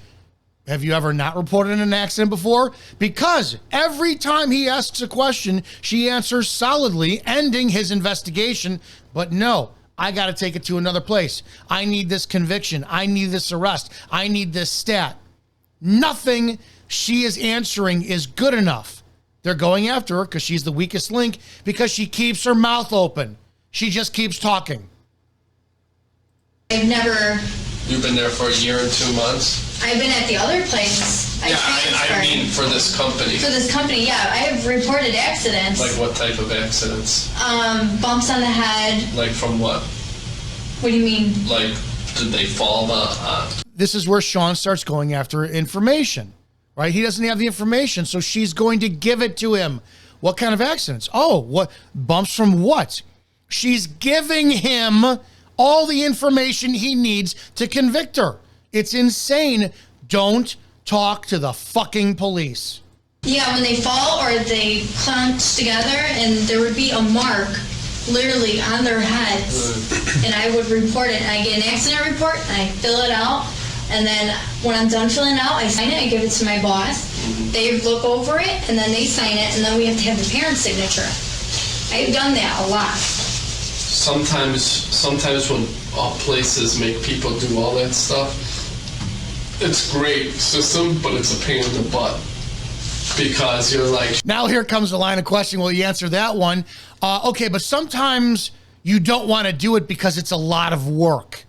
Have you ever not reported an accident before? Because every time he asks a question, she answers solidly, ending his investigation. But no, I got to take it to another place. I need this conviction. I need this arrest. I need this stat. Nothing she is answering is good enough. They're going after her because she's the weakest link because she keeps her mouth open. She just keeps talking. I've never... You've been there for a year and 2 months? I've been at the other place. I mean for this company. For this company, yeah. I have reported accidents. Like what type of accidents? Bumps on the head. Like from what? What do you mean? Like, did they fall This is where Sean starts going after information, right? He doesn't have the information, so she's going to give it to him. What kind of accidents? Oh, what bumps from what? She's giving him all the information he needs to convict her. It's insane. Don't talk to the fucking police. Yeah, when they fall or they clench together and there would be a mark literally on their heads and I would report it and I get an accident report and I fill it out and then when I'm done filling it out, I sign it, I give it to my boss. They look over it and then they sign it and then we have to have the parent's signature. I've done that a lot. Sometimes when places make people do all that stuff, it's a great system, but it's a pain in the butt because you're like... Now here comes the line of questioning. Well, you answer that one. Okay, but sometimes you don't want to do it because it's a lot of work.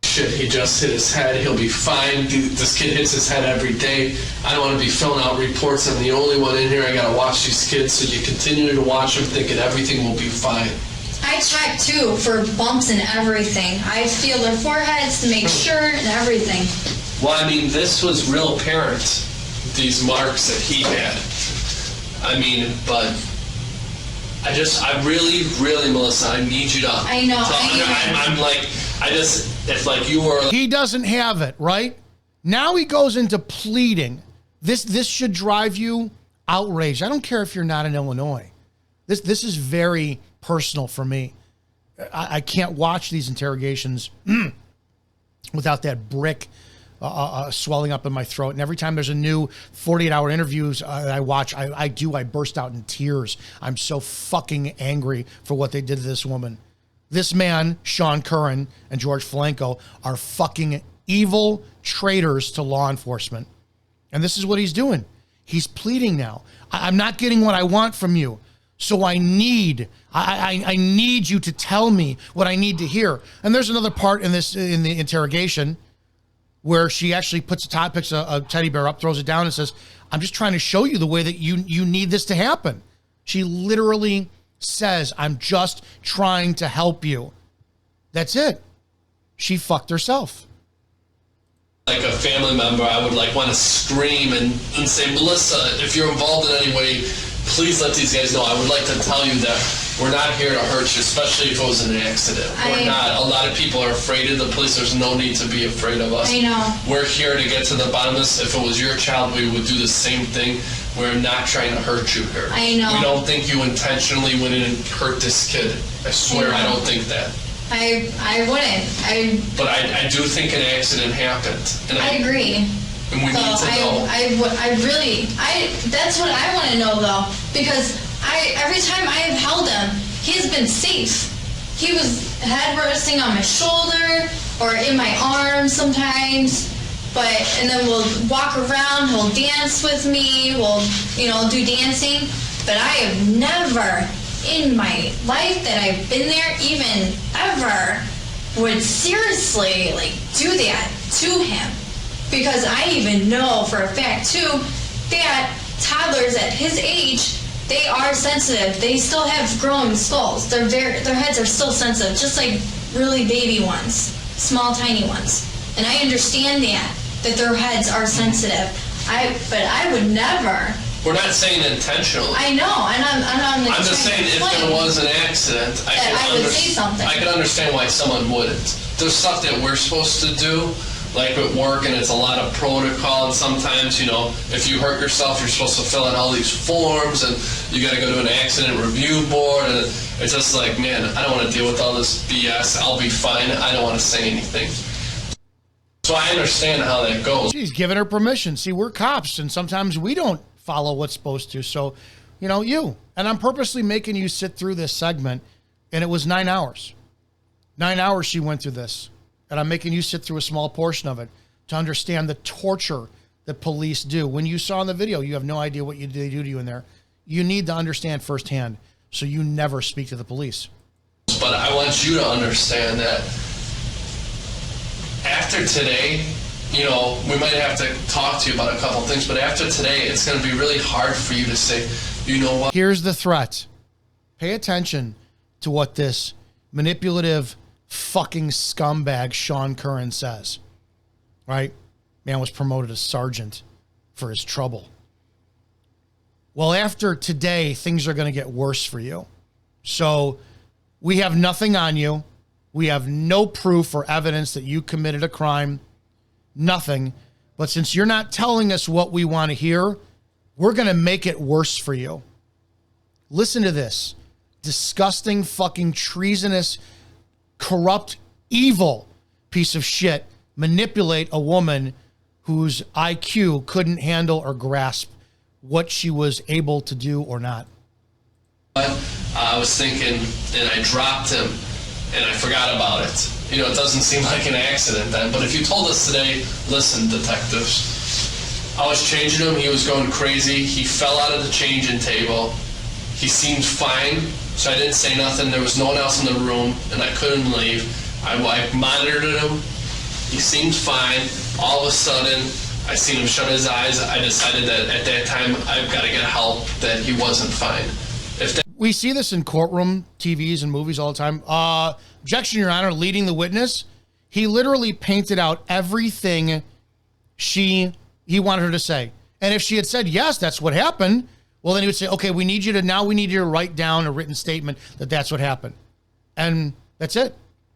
Shit, he just hit his head. He'll be fine. This kid hits his head every day. I don't want to be filling out reports. I'm the only one in here. I got to watch these kids. So you continue to watch them thinking everything will be fine. I check too for bumps and everything. I feel their foreheads to make sure and everything. Well, I mean, this was real apparent, these marks that he had. I mean, but I really, Melissa, I need you to... I know. I'm like, it's like you were... He doesn't have it, right? Now he goes into pleading. This should drive you outraged. I don't care if you're not in Illinois. This is very personal for me. I can't watch these interrogations without that brick swelling up in my throat. And every time there's a new 48-hour interviews I watch, I burst out in tears. I'm so fucking angry for what they did to this woman. This man, Sean Curran and George Falenko, are fucking evil traitors to law enforcement. And this is what he's doing. He's pleading now. I'm not getting what I want from you. So I need you to tell me what I need to hear. And there's another part in the interrogation where she actually picks a teddy bear up, throws it down and says, I'm just trying to show you the way that you need this to happen. She literally says, I'm just trying to help you. That's it. She fucked herself. Like a family member, I would want to scream and say, Melissa, if you're involved in any way, please let these guys know. I would like to tell you that we're not here to hurt you, especially if it was an accident. We're not. A lot of people are afraid of the police. There's no need to be afraid of us. I know. We're here to get to the bottom of this. If it was your child, we would do the same thing. We're not trying to hurt you here. I know. We don't think you intentionally went in and hurt this kid. I swear I don't think that. I wouldn't. But I do think an accident happened. And I agree. And we need to know. That's what I want to know though, because every time I have held him, he has been safe. He was head resting on my shoulder. or in my arms sometimes. And then we'll walk around, he'll dance with me, we'll, do dancing. But I have never in my life that I've been there, even ever, would seriously do that to him. Because I even know for a fact too that toddlers at his age, they are sensitive. They still have growing skulls. Their heads are still sensitive, just like really baby ones, small tiny ones. And I understand that their heads are sensitive. But I would never. We're not saying intentionally. I know, and I'm just saying if there was an accident, I would say something. I can understand why someone wouldn't. There's stuff that we're supposed to do, like at work, and it's a lot of protocol, and sometimes, if you hurt yourself, you're supposed to fill out all these forms, and you got to go to an accident review board, and it's just like, man, I don't want to deal with all this BS. I'll be fine. I don't want to say anything. So I understand how that goes. She's giving her permission. See, we're cops, and sometimes we don't follow what's supposed to. So, and I'm purposely making you sit through this segment, and it was 9 hours. 9 hours she went through this, and I'm making you sit through a small portion of it to understand the torture that police do. When you saw in the video, you have no idea what they do to you in there. You need to understand firsthand, so you never speak to the police. But I want you to understand that after today, we might have to talk to you about a couple things, but after today, it's going to be really hard for you to say, you know what? Here's the threat. Pay attention to what this manipulative fucking scumbag Sean Curran says. Right? Man was promoted as sergeant for his trouble. Well, after today, things are going to get worse for you. So we have nothing on you. We have no proof or evidence that you committed a crime. Nothing. But since you're not telling us what we want to hear, we're going to make it worse for you. Listen to this. Disgusting, fucking treasonous, corrupt, evil piece of shit manipulate a woman whose IQ couldn't handle or grasp what she was able to do or not. I was thinking, and I dropped him, and I forgot about it. It doesn't seem like an accident then, but if you told us today, listen, detectives, I was changing him, he was going crazy, he fell out of the changing table, he seemed fine, so I didn't say nothing, there was no one else in the room, and I couldn't leave. I monitored him, he seemed fine, all of a sudden, I seen him shut his eyes, I decided that at that time, I've got to get help, that he wasn't fine. We see this in courtroom TVs and movies all the time. Objection, Your Honor, leading the witness. He literally painted out everything he wanted her to say. And if she had said, yes, that's what happened, well, then he would say, okay, we need you to write down a written statement that that's what happened. And that's it.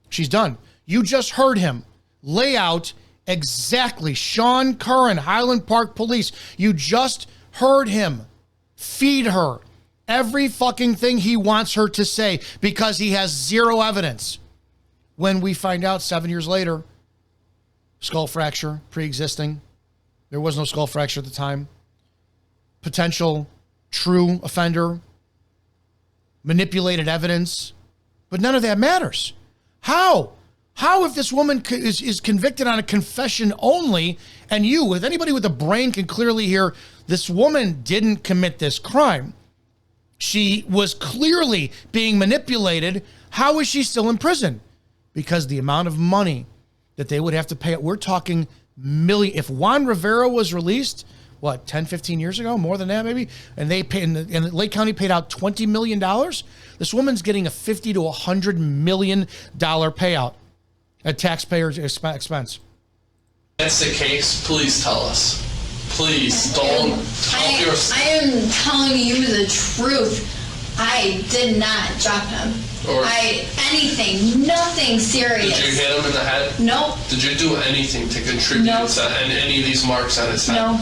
She's done. You just heard him lay out exactly Sean Curran, Highland Park Police. You just heard him feed her every fucking thing he wants her to say because he has zero evidence. When we find out 7 years later, skull fracture, pre-existing. There was no skull fracture at the time. Potential true offender. Manipulated evidence. But none of that matters. How? How if this woman is convicted on a confession only, and if anybody with a brain can clearly hear, this woman didn't commit this crime. She was clearly being manipulated. How is she still in prison? Because the amount of money that they would have to pay, we're talking million. If Juan Rivera was released, 10, 15 years ago, more than that maybe, and Lake County paid out $20 million, this woman's getting a $50 to $100 million payout at taxpayers' expense. That's the case, please tell us. Please don't help yourself. I am telling you the truth. I did not drop him. Anything, nothing serious. Did you hit him in the head? Nope. Did you do anything to contribute to any of these marks on his head? No.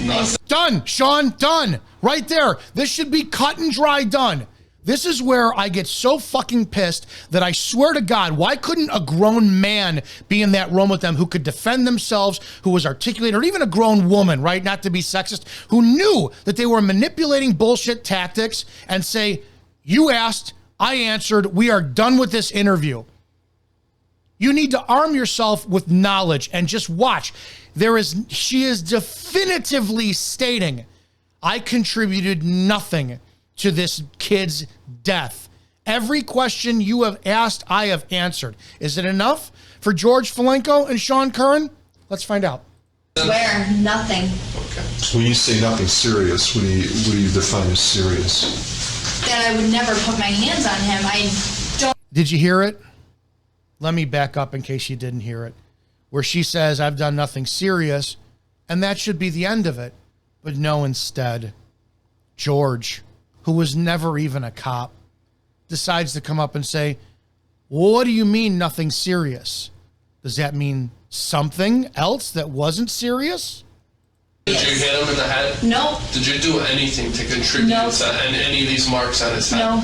Nothing. Done, Sean, done. Right there. This should be cut and dry done. This is where I get so fucking pissed that I swear to God, why couldn't a grown man be in that room with them who could defend themselves, who was articulate, or even a grown woman, right? Not to be sexist, who knew that they were manipulating bullshit tactics and say, you asked, I answered, we are done with this interview. You need to arm yourself with knowledge and just watch. She is definitively stating, I contributed nothing to this kid's death. Every question you have asked, I have answered. Is it enough for George Falenko and Sean Curran? Let's find out. Swear, nothing. Okay. When you say nothing serious, what do you define as serious? That I would never put my hands on him. I don't. Did you hear it? Let me back up in case you didn't hear it. Where she says, I've done nothing serious, and that should be the end of it. But no, instead, George, who was never even a cop, decides to come up and say, what do you mean nothing serious? Does that mean something else that wasn't serious? Did you hit him in the head? No. Did you do anything to contribute to any of these marks on his head? No.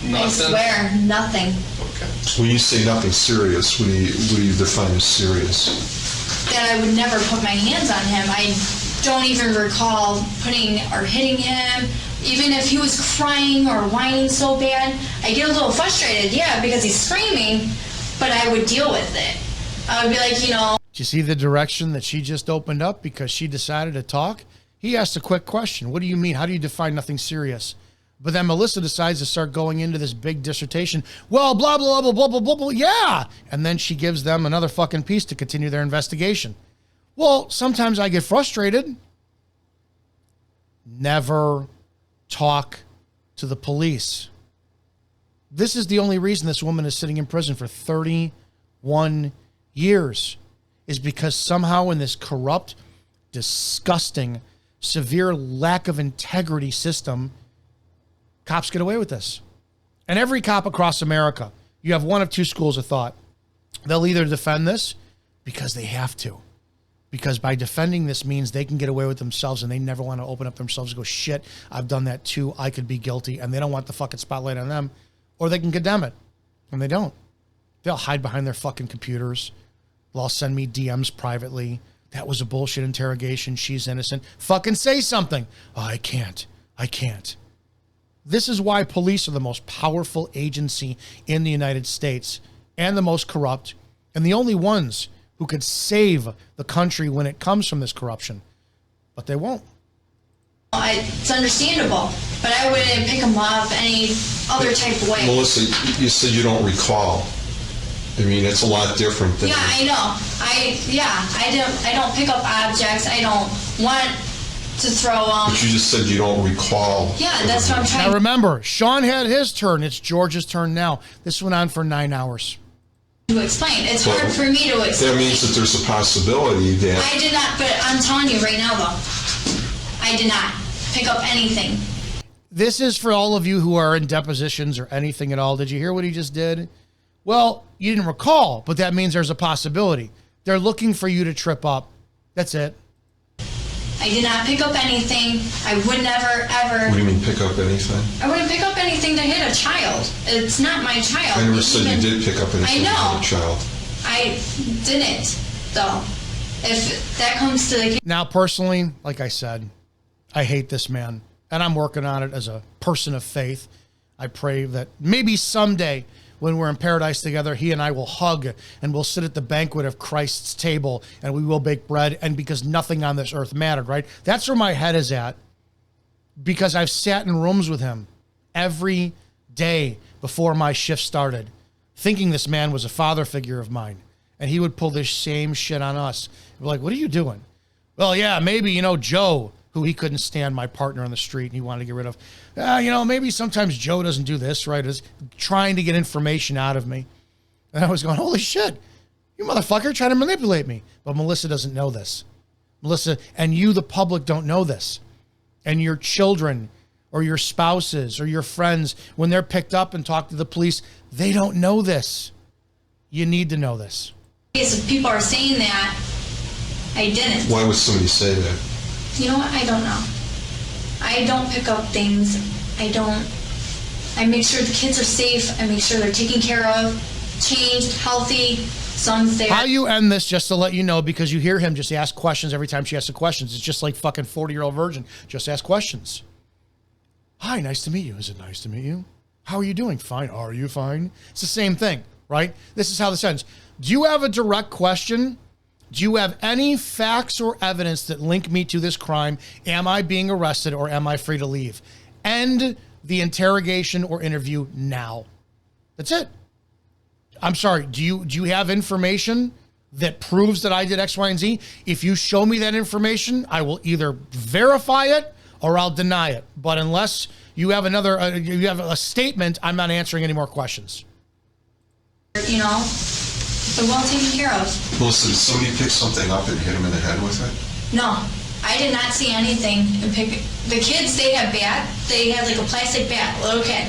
Nothing? I swear, nothing. Okay. When you say nothing serious, what do you define as serious? That I would never put my hands on him. I don't even recall putting or hitting him. Even if he was crying or whining so bad, I get a little frustrated, yeah, because he's screaming, but I would deal with it. I would be like, Did you see the direction that she just opened up because she decided to talk? He asked a quick question. What do you mean? How do you define nothing serious? But then Melissa decides to start going into this big dissertation. Well, blah, blah, blah, blah, blah, blah, blah, yeah. And then she gives them another fucking piece to continue their investigation. Well, sometimes I get frustrated. Never talk to the police. This is the only reason this woman is sitting in prison for 31 years, is because somehow in this corrupt, disgusting, severe lack of integrity system, cops get away with this. And every cop across America, you have one of two schools of thought. They'll either defend this because they have to. Because by defending this means they can get away with themselves and they never want to open up themselves and go, shit, I've done that too. I could be guilty. And they don't want the fucking spotlight on them. Or they can condemn it. And they don't. They'll hide behind their fucking computers. They'll all send me DMs privately. That was a bullshit interrogation. She's innocent. Fucking say something. Oh, I can't. This is why police are the most powerful agency in the United States and the most corrupt and the only ones who could save the country when it comes from this corruption. But they won't. It's understandable, but I wouldn't pick him up any other type of way. Melissa, you said you don't recall. I mean, it's a lot different than... Yeah, I know. I don't pick up objects. I don't want to throw them. But you just said you don't recall. Yeah, that's what I'm trying. Now remember, Sean had his turn. It's George's turn now. This went on for 9 hours. To explain. It's hard for me to explain. That means that there's a possibility that... I did not, but I'm telling you right now, though, I did not pick up anything. This is for all of you who are in depositions or anything at all. Did you hear what he just did? Well, you didn't recall, but that means there's a possibility. They're looking for you to trip up. That's it. I did not pick up anything. I would never, ever... What do you mean, pick up anything? I wouldn't pick up anything to hit a child. It's not my child. I never said you did pick up anything to hit a child. I didn't, though. If that comes to the... Now, personally, like I said, I hate this man, and I'm working on it as a person of faith. I pray that maybe someday when we're in paradise together, he and I will hug and we'll sit at the banquet of Christ's table and we will bake bread, and because nothing on this earth mattered, right? That's where my head is at, because I've sat in rooms with him every day before my shift started, thinking this man was a father figure of mine, and he would pull this same shit on us. We're like, what are you doing? Well, yeah, maybe, Joe, who he couldn't stand, my partner on the street, and he wanted to get rid of. Maybe sometimes Joe doesn't do this, right? Is trying to get information out of me. And I was going, holy shit, you motherfucker, trying to manipulate me. But Melissa doesn't know this. Melissa, and you, the public, don't know this. And your children or your spouses or your friends, when they're picked up and talk to the police, they don't know this. You need to know this. If people are saying that, I didn't. Why would somebody say that? You know what? I don't know. I don't pick up things. I make sure the kids are safe. I make sure they're taken care of, changed, healthy, son's there. How you end this, just to let you know, because you hear him just ask questions every time she asks the questions. It's just like fucking 40-year-old virgin. Just ask questions. Hi, nice to meet you. Is it nice to meet you? How are you doing? Fine. Are you fine? It's the same thing. right? This is how this ends. Do you have a direct question? Do you have any facts or evidence that link me to this crime? Am I being arrested or am I free to leave? End the interrogation or interview now. That's it. I'm sorry. Do you have information that proves that I did X, Y, and Z? If you show me that information, I will either verify it or I'll deny it. But unless you have you have a statement, I'm not answering any more questions. You know, they're well taken care of. Melissa, did somebody pick something up and hit him in the head with it? No, I did not see anything. The kids, they had like a plastic bat, a little kid.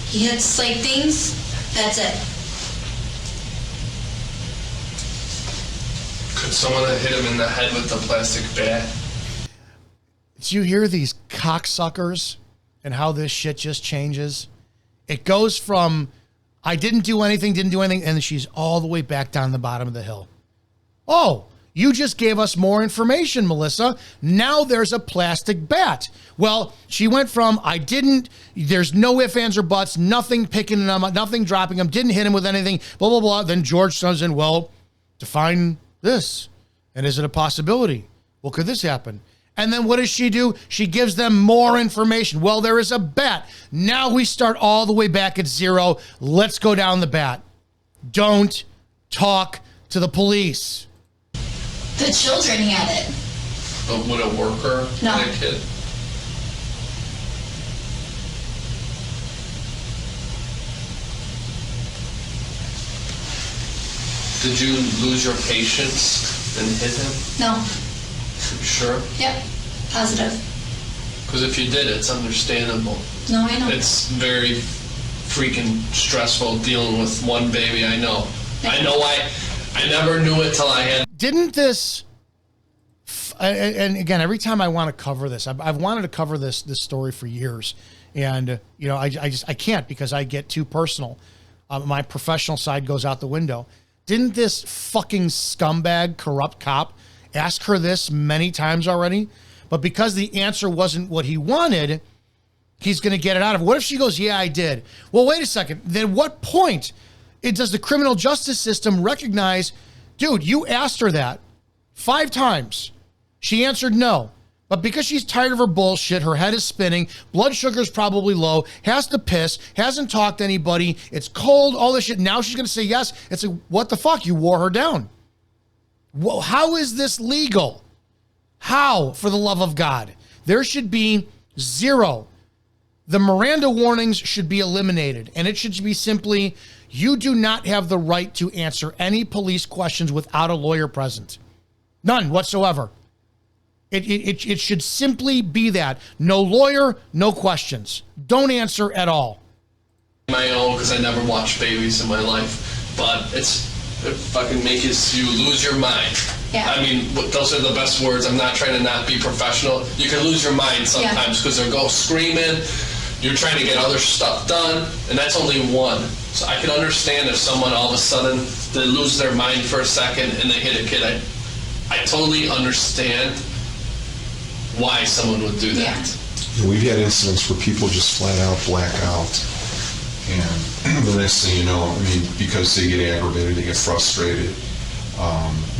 He hits like things, that's it. Could someone have hit him in the head with the plastic bat? Do you hear these cocksuckers and how this shit just changes? It goes from, I didn't do anything, and she's all the way back down the bottom of the hill. Oh, you just gave us more information, Melissa. Now there's a plastic bat. Well, she went from, there's no ifs, ands, or buts, nothing picking him up, nothing dropping him, didn't hit him with anything, blah, blah, blah. Then George comes in, well, define this. And is it a possibility? Well, could this happen? And then what does she do? She gives them more information. Well, there is a bat. Now we start all the way back at zero. Let's go down the bat. Don't talk to the police. The children had it. But would a worker No. hit a kid? Did you lose your patience and hit him? No. Sure? Yep. Positive. Because if you did, it's understandable. No, I know. It's very freaking stressful dealing with one baby. I know. I know. I never knew it till I had. Didn't this? And again, every time I want to cover this, I've wanted to cover this story for years, and you know, I can't because I get too personal. My professional side goes out the window. Didn't this fucking scumbag, corrupt cop ask her this many times already? But because the answer wasn't what he wanted, he's going to get it out of her. What if she goes, yeah, I did? Well, wait a second. Then what point does the criminal justice system recognize, dude, you asked her that 5 times. She answered no. But because she's tired of her bullshit, her head is spinning, blood sugar's probably low, has to piss, hasn't talked to anybody, it's cold, all this shit. Now she's going to say yes. It's like, what the fuck? You wore her down. Well, how is this legal? How, for the love of God? There should be 0. The Miranda warnings should be eliminated, and it should be simply, you do not have the right to answer any police questions without a lawyer present. None whatsoever. It should simply be that. No lawyer, no questions. Don't answer at all. My own, because I never watched babies in my life, but it fucking makes you lose your mind. Yeah. I mean, those are the best words. I'm not trying to not be professional. You can lose your mind sometimes because they'll go screaming. You're trying to get other stuff done, and that's only one. So I can understand if someone all of a sudden they lose their mind for a second and they hit a kid. I totally understand why someone would do that. Yeah. We've had incidents where people just flat out black out, and the next thing you know, I mean, because they get aggravated, they get frustrated.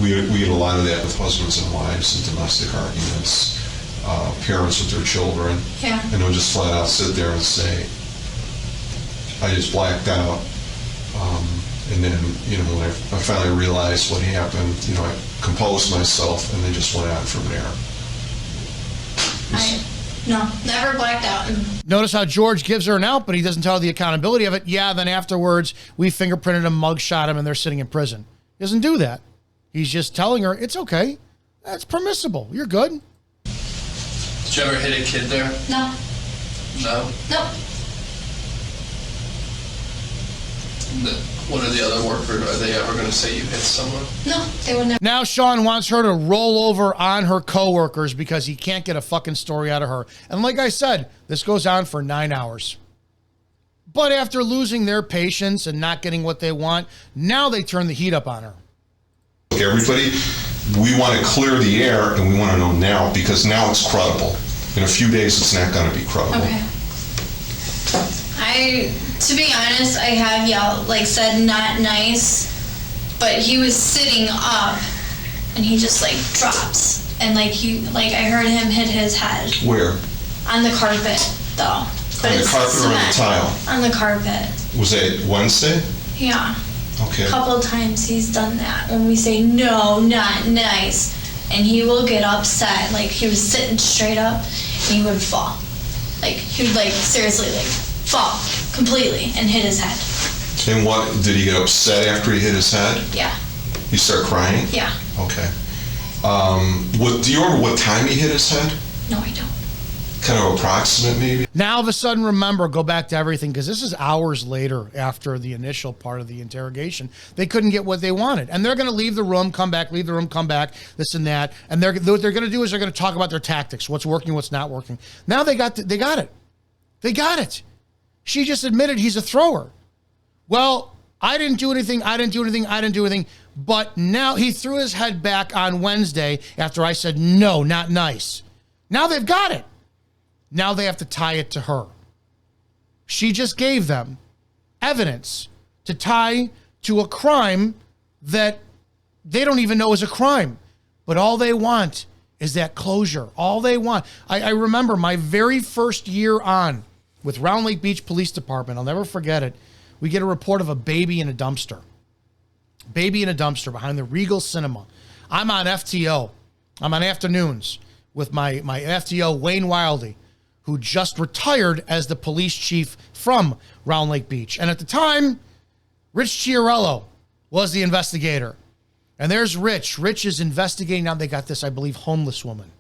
We get a lot of that with husbands and wives and domestic arguments, parents with their children, and they'll just flat out sit there and say, I just blacked out. And then, you know, when I finally realized what happened, you know, I composed myself and then just went on from there. No, never blacked out. Notice how George gives her an out, but he doesn't tell her the accountability of it. Yeah, then afterwards, we fingerprinted him, mugshot him, and they're sitting in prison. He doesn't do that. He's just telling her, it's okay. That's permissible. You're good. Did you ever hit a kid there? No. No? Nope. What are the other workers? Are they ever going to say you hit someone? No, they would never. Now Sean wants her to roll over on her coworkers because he can't get a fucking story out of her. And like I said, this goes on for 9 hours. But after losing their patience and not getting what they want, now they turn the heat up on her. Everybody, we want to clear the air, and we want to know now, because now it's credible. In a few days, it's not going to be credible. Okay. I To be honest, I have yelled, like said not nice, but he was sitting up and he just like drops. And like I heard him hit his head. Where? On the carpet, though. But On the carpet or on the tile? On the carpet. Was that Wednesday? Yeah. Okay. A couple of times he's done that when we say no, not nice, and he will get upset. Like he was sitting straight up and he would fall. Like he would like seriously like fall completely and hit his head. And what, did he get upset after he hit his head? Yeah. He started crying? Yeah. Okay. Do you remember what time he hit his head? No, I don't. Kind of approximate, maybe? Now, all of a sudden, remember, go back to everything, because this is hours later after the initial part of the interrogation. They couldn't get what they wanted. And they're going to leave the room, come back, leave the room, come back, this and that. And what they're going to do is they're going to talk about their tactics, what's working, what's not working. Now they got it. They got it. She just admitted he's a thrower. Well, I didn't do anything. But now he threw his head back on Wednesday after I said, no, not nice. Now they've got it. Now they have to tie it to her. She just gave them evidence to tie to a crime that they don't even know is a crime. But all they want is that closure. All they want. I remember my very first year on with Round Lake Beach Police Department. I'll never forget it. We get a report of a baby in a dumpster. Baby in a dumpster behind the Regal Cinema. I'm on FTO. I'm on afternoons with my FTO, Wayne Wildy, who just retired as the police chief from Round Lake Beach. And at the time, Rich Chiarello was the investigator. And there's Rich. Rich is investigating. Now they got this, I believe, homeless woman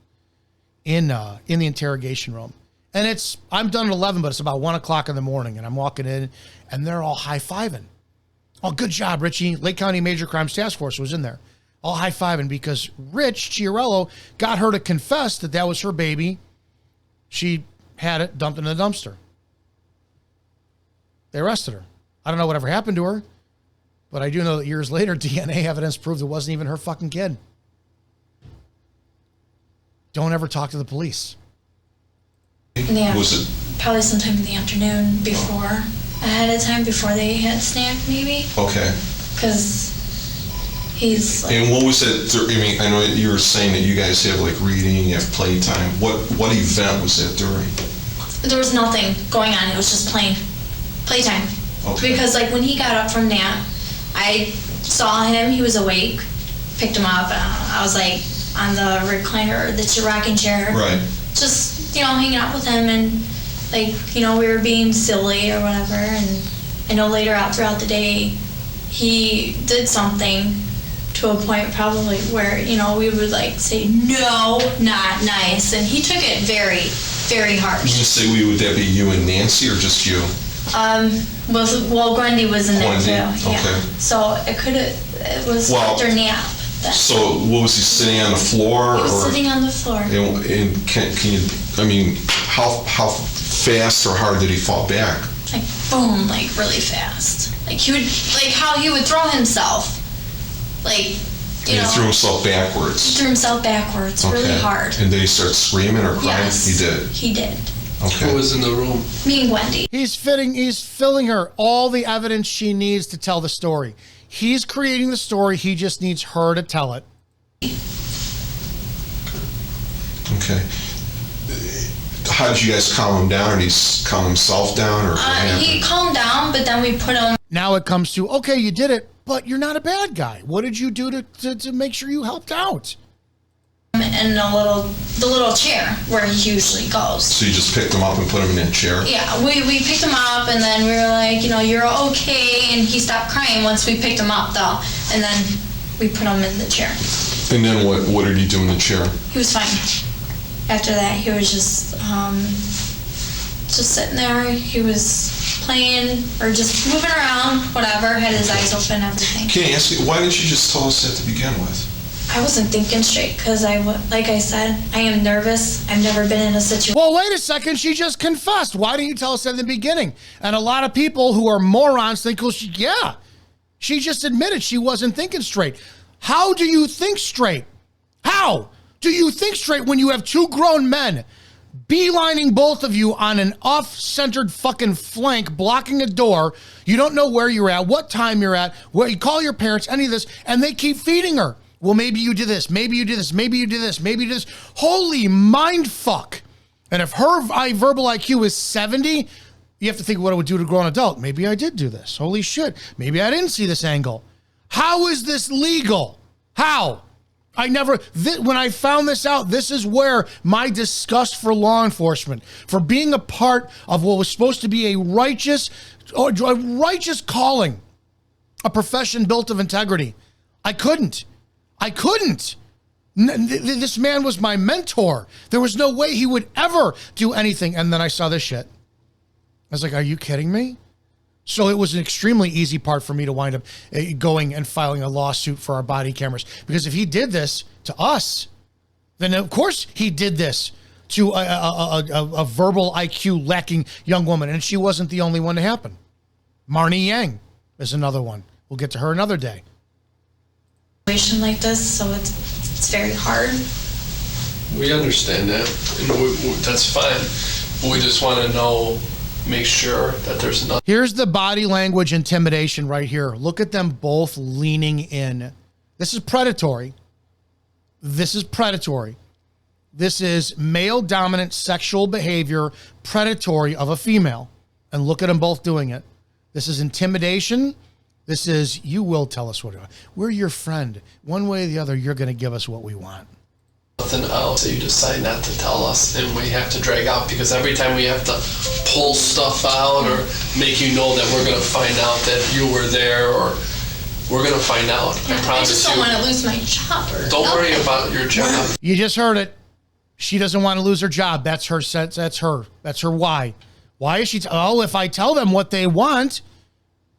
in the interrogation room. And I'm done at 11, but it's about 1 o'clock in the morning. And I'm walking in, and they're all high-fiving. Oh, good job, Richie. Lake County Major Crimes Task Force was in there. All high-fiving because Rich Chiarello got her to confess that was her baby. She had it dumped in the dumpster. They arrested her. I don't know whatever happened to her, but I do know that years later, DNA evidence proved it wasn't even her fucking kid. Don't ever talk to the police. Was it probably sometime in the afternoon before, ahead of time, before they had snack, maybe? Okay. Because he's like... And what was it, I mean, I know you were saying that you guys have like reading, you have playtime. What event was that during? There was nothing going on. It was just playtime. Okay. Because like when he got up from nap, I saw him, he was awake, picked him up, I was like on the recliner, the rocking chair. Right. Just, hanging out with him and like, we were being silly or whatever. And I know later out throughout the day, he did something to a point probably where, we would like say, no, not nice. And he took it very, very harsh. Did you say would that be you and Nancy or just you? Well, Grundy was in there too. Okay. Yeah. So it was after nap. So what was he sitting on the floor? He was sitting on the floor. And can you, how fast or hard did he fall back? Like boom, like really fast. Like he would, like how he would throw himself. Like, He threw himself backwards. He threw himself backwards, really hard. And did he start screaming or crying? Yes, he did. He did. Okay. Who was in the room? Me and Wendy. He's filling her all the evidence she needs to tell the story. He's creating the story. He just needs her to tell it. Okay. How did you guys calm him down? Or did he calm himself down? Or he calmed down, but then we put him. Now it comes to, okay, you did it, but you're not a bad guy. What did you do to make sure you helped out? In the little chair where he usually goes. So you just picked him up and put him in that chair? Yeah, we picked him up and then we were like, you're okay. And he stopped crying once we picked him up though. And then we put him in the chair. And then what did he do in the chair? He was fine. After that, he was just sitting there. He was playing or just moving around, whatever, had his eyes open, everything. Can I ask you, why didn't you just tell us that to begin with? I wasn't thinking straight because like I said, I am nervous. I've never been in a situation. Well, wait a second. She just confessed. Why didn't you tell us that in the beginning? And a lot of people who are morons think, she just admitted she wasn't thinking straight. How do you think straight? How do you think straight when you have two grown men beelining both of you on an off-centered fucking flank, blocking a door. You don't know where you're at, what time you're at, where you call your parents, any of this, and they keep feeding her. Well, maybe you did this, maybe you did this, maybe you did this, maybe you did this. Holy mind fuck. And if her verbal IQ is 70, you have to think what it would do to a grown adult. Maybe I did do this. Holy shit. Maybe I didn't see this angle. How is this legal? How? When I found this out, this is where my disgust for law enforcement, for being a part of what was supposed to be a righteous calling, a profession built of integrity. I couldn't. This man was my mentor. There was no way he would ever do anything. And then I saw this shit. I was like, are you kidding me? So it was an extremely easy part for me to wind up going and filing a lawsuit for our body cameras. Because if he did this to us, then of course he did this to a verbal IQ lacking young woman. And she wasn't the only one to happen. Marnie Yang is another one. We'll get to her another day. Situation like this, so it's very hard. We understand that, and that's fine. But we just want to know, make sure that there's nothing. Here's the body language intimidation right here. Look at them both leaning in. This is predatory. This is predatory. This is male dominant sexual behavior, predatory of a female. And look at them both doing it. This is intimidation. This is, you will tell us what we want. We're your friend. One way or the other, you're going to give us what we want. Nothing else that you decide not to tell us, and we have to drag out, because every time we have to pull stuff out or make you know that we're going to find out that you were there, or we're going to find out. I promise you. I just don't want to lose my job. Don't worry about your job. You just heard it. She doesn't want to lose her job. That's her. That's her why. Why is she? If I tell them what they want,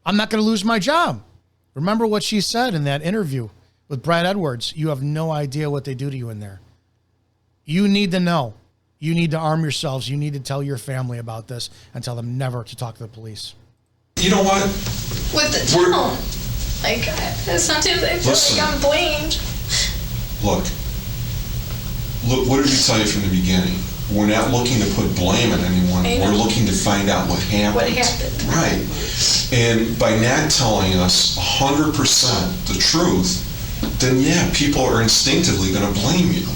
I'm not going to lose my job. Remember what she said in that interview with Brad Edwards. You have no idea what they do to you in there. You need to know. You need to arm yourselves. You need to tell your family about this and tell them never to talk to the police. You know what? With the tone. Like, sometimes I feel like I'm blamed. Look, what did we tell you from the beginning? We're not looking to put blame on anyone. We're looking to find out what happened. What happened. Right. And by not telling us 100% the truth, then yeah, people are instinctively going to blame you.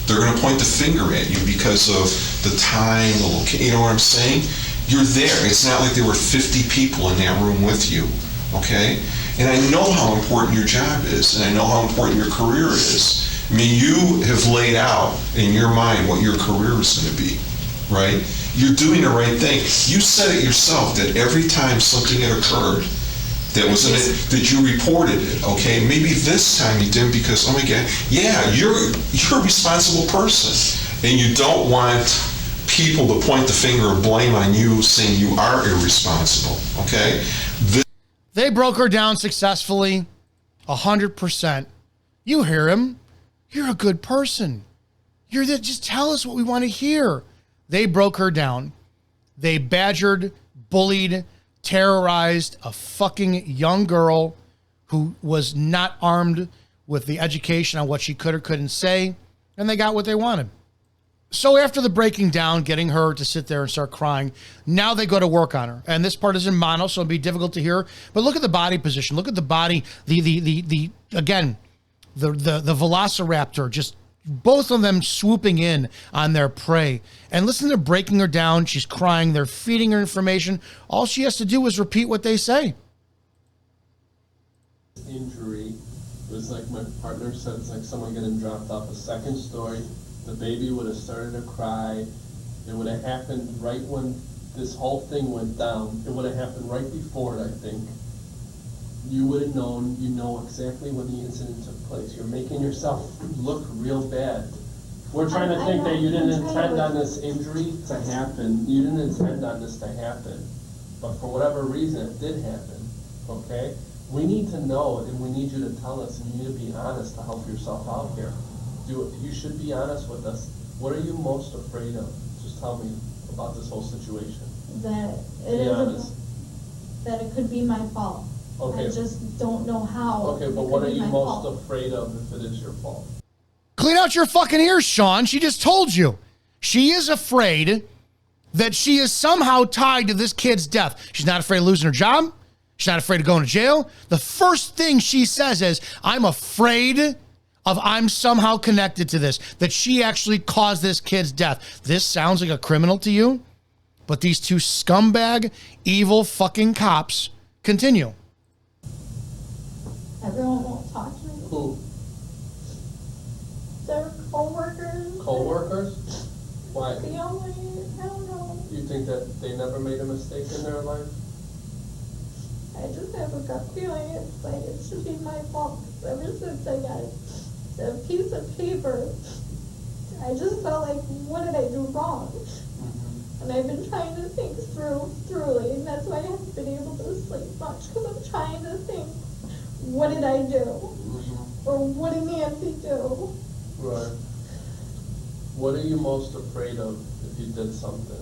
They're going to point the finger at you because of the time, the location. You know what I'm saying? You're there. It's not like there were 50 people in that room with you, okay? And I know how important your job is, and I know how important your career is. I mean, you have laid out in your mind what your career is going to be, right? You're doing the right thing. You said it yourself that every time something had occurred, that you reported it, okay? Maybe this time you didn't because, oh my God, yeah, you're a responsible person, and you don't want people to point the finger of blame on you saying you are irresponsible, okay? They broke her down successfully, 100%. You hear him. You're a good person. Just tell us what we want to hear. They broke her down. They badgered, bullied, terrorized a fucking young girl who was not armed with the education on what she could or couldn't say, and they got what they wanted. So after the breaking down, getting her to sit there and start crying, now they go to work on her. And this part is in mono, so it'll be difficult to hear. But look at the body position. Look at the body, the velociraptor, just both of them swooping in on their prey. And listen, they're breaking her down. She's crying. They're feeding her information. All she has to do is repeat what they say. Injury was like my partner said, it's like someone getting dropped off a second story. The baby would have started to cry. It would have happened right when this whole thing went down. It would have happened right before it, I think. You would have known, you know exactly when the incident took place. You're making yourself look real bad. We're trying to think that you didn't intend on this injury to happen. You didn't intend on this to happen. But for whatever reason, it did happen, okay? We need to know, and we need you to tell us, and you need to be honest to help yourself out here. You should be honest with us. What are you most afraid of? Just tell me about this whole situation. That it could be my fault. Okay. I just don't know how. Okay, but what are you most afraid of if it is your fault? Clean out your fucking ears, Sean. She just told you. She is afraid that she is somehow tied to this kid's death. She's not afraid of losing her job. She's not afraid of going to jail. The first thing she says is, I'm afraid of I'm somehow connected to this, that she actually caused this kid's death. This sounds like a criminal to you, but these two scumbag, evil fucking cops continue. Everyone won't talk to me. Who? Their co-workers. Co-workers? Why? The only, I don't know. You think that they never made a mistake in their life? I just have a gut feeling it's like it should be my fault. Ever since I got a piece of paper, I just felt like, what did I do wrong? And I've been trying to think thoroughly, and that's why I haven't been able to sleep much, because I'm trying to think, what did I do? Or what did Nancy do? Right. What are you most afraid of if you did something?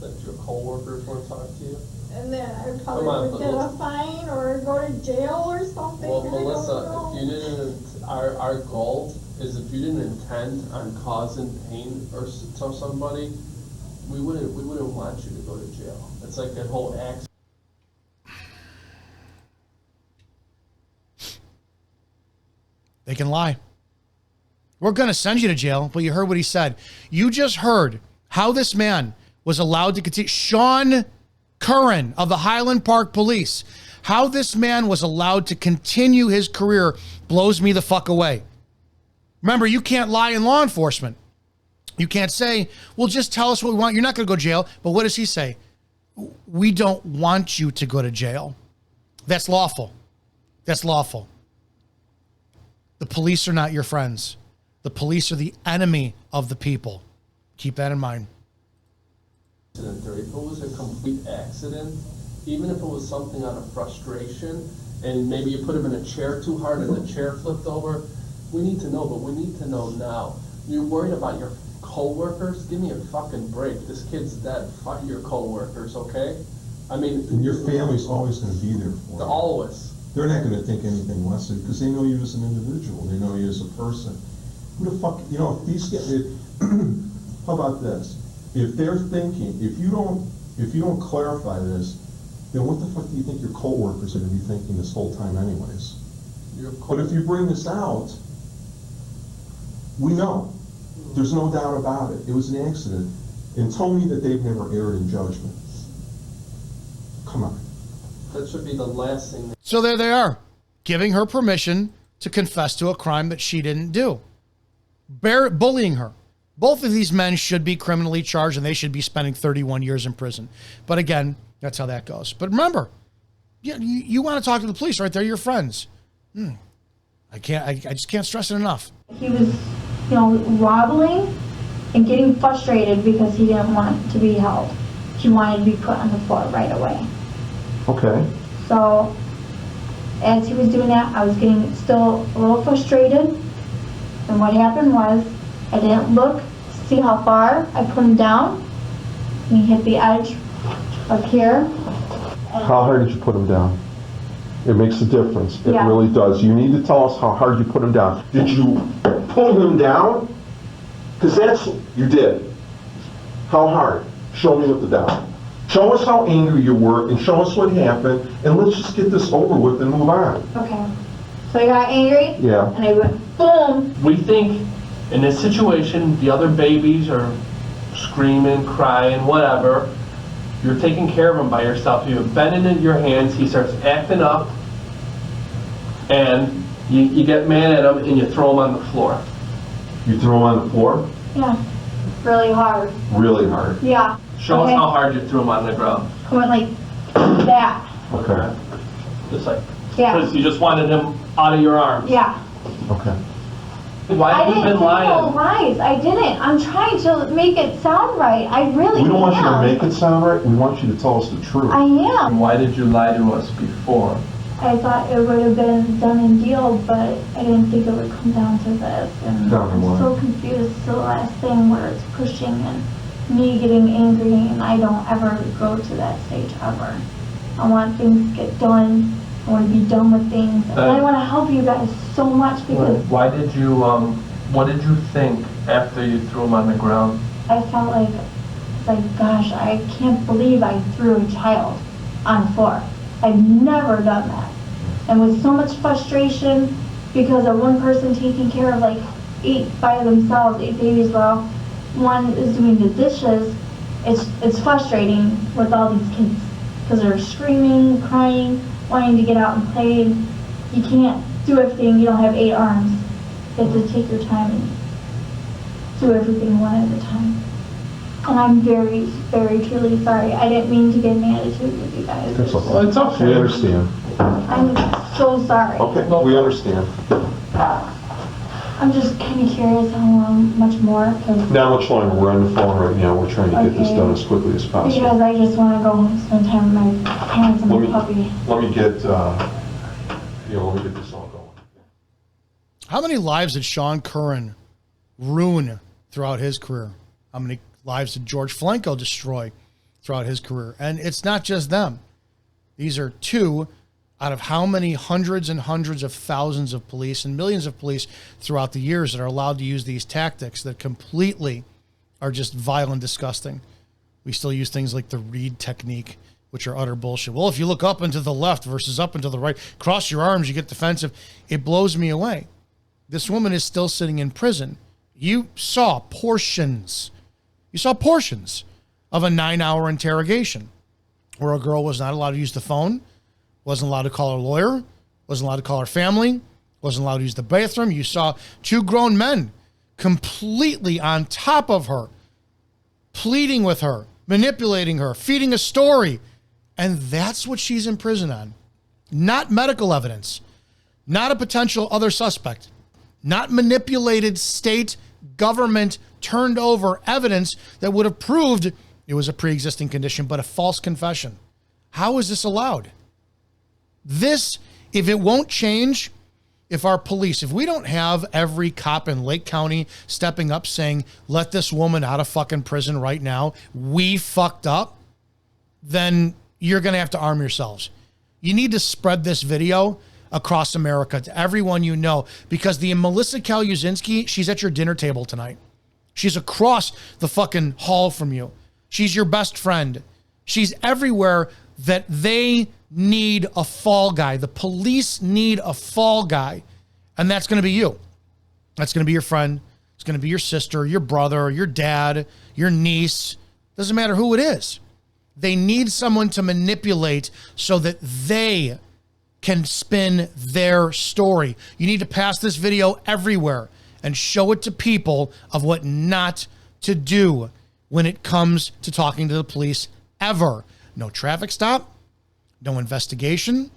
That your co-workers won't talk to you? And then I probably would get a fine or go to jail or something. Well, Melissa, if you didn't, our goal is if you didn't intend on causing pain or to somebody, we wouldn't want you to go to jail. It's like that whole act. They can lie. We're going to send you to jail, but you heard what he said. You just heard how this man was allowed to continue. Sean Curran of the Highland Park Police. How this man was allowed to continue his career blows me the fuck away. Remember, you can't lie in law enforcement. You can't say, well, just tell us what we want. You're not going to go to jail. But what does he say? We don't want you to go to jail. That's lawful. That's lawful. The police are not your friends. The police are the enemy of the people. Keep that in mind. If it was a complete accident, even if it was something out of frustration, and maybe you put him in a chair too hard and the chair flipped over, we need to know, but we need to know now. You're worried about your co-workers? Give me a fucking break. This kid's dead. Fuck your co-workers, okay? I mean... And your family's always going to be there for you. Always. They're not going to think anything less of you because they know you as an individual. They know you as a person. Who the fuck, you know, if these guys, how about this? If they're thinking, if you don't clarify this, then what the fuck do you think your co-workers are going to be thinking this whole time anyways? But if you bring this out, we know. There's no doubt about it. It was an accident. And tell me that they've never erred in judgment. Come on. That should be the last thing. So there they are, giving her permission to confess to a crime that she didn't do. Bullying her. Both of these men should be criminally charged and they should be spending 31 years in prison. But again, that's how that goes. But remember, you want to talk to the police, right? They're your friends. I just can't stress it enough. He was, wobbling and getting frustrated because he didn't want to be held. He wanted to be put on the floor right away. Okay. So as he was doing that, I was getting still a little frustrated. And what happened was I didn't look to see how far I put him down. And he hit the edge up here. How hard did you put him down? It makes a difference. It Yeah. really does. You need to tell us how hard you put him down. Did you pull him down? Because you did. How hard? Show me with the down. Show us how angry you were and show us what happened, and let's just get this over with and move on. Okay. So I got angry. Yeah. And I went boom. We think in this situation, the other babies are screaming, crying, whatever. You're taking care of him by yourself. You have been in your hands. He starts acting up, and you get mad at him and you throw him on the floor. You threw him on the floor? Yeah. Really hard. Really hard. Yeah. Show us how hard you threw him on the ground. I went like that. Okay. Just like, Yeah. because you just wanted him out of your arms. Yeah. Okay. Why I have you didn't been say no lying? lies. I didn't. I'm trying to make it sound right. I really We don't want you to am. make it sound right. We want you to tell us the truth. I am. Why did you lie to us before? I thought it would have been done and deal, but I didn't think it would come down to this. And Down to I'm what? so confused. It's the last thing where it's pushing and me getting angry, and I don't ever go to that stage ever. I want things to get done. I want to be done with things. And I want to help you guys so much because Why did you, what did you think after you threw him on the ground? I felt like, gosh, I can't believe I threw a child on the floor. I've never done that. And with so much frustration because of one person taking care of like 8 by themselves, 8 babies while one is doing the dishes, it's frustrating with all these kids because they're screaming, crying, wanting to get out and play. You can't do everything. You don't have 8 arms. You have to take your time and do everything one at a time. And I'm very, very truly sorry. I didn't mean to get an attitude with you guys. It's okay. It's okay. We understand. I'm so sorry. Okay, we understand. I'm just kind of curious how much more. Not much longer. We're on the phone right now. We're trying to get this done as quickly as possible. Because I just want to go home, spend time with my parents and my puppy. Let me get, let me get this all going. How many lives did Sean Curran ruin throughout his career? How many lives did George Flanko destroy throughout his career? And it's not just them. These are 2 out of how many hundreds and hundreds of thousands of police and millions of police throughout the years that are allowed to use these tactics that completely are just vile and disgusting. We still use things like the Reed technique, which are utter bullshit. Well, if you look up and to the left versus up and to the right, cross your arms, you get defensive. It blows me away. This woman is still sitting in prison. You saw portions of a 9-hour interrogation where a girl was not allowed to use the phone, wasn't allowed to call her lawyer, wasn't allowed to call her family, wasn't allowed to use the bathroom. You saw 2 grown men completely on top of her, pleading with her, manipulating her, feeding a story. And that's what she's in prison on. Not medical evidence, not a potential other suspect, not manipulated state government turned over evidence that would have proved it was a pre-existing condition, but a false confession. How is this allowed? This, if it won't change, if our police, if we don't have every cop in Lake County stepping up saying, let this woman out of fucking prison right now, we fucked up, then you're going to have to arm yourselves. You need to spread this video across America to everyone you know, because the Melissa Kaluzinski, she's at your dinner table tonight. She's across the fucking hall from you. She's your best friend. She's everywhere that they need a fall guy. The police need a fall guy. And that's going to be you. That's going to be your friend. It's going to be your sister, your brother, your dad, your niece. Doesn't matter who it is. They need someone to manipulate so that they can spin their story. You need to pass this video everywhere and show it to people of what not to do when it comes to talking to the police ever. No traffic stop, no investigation,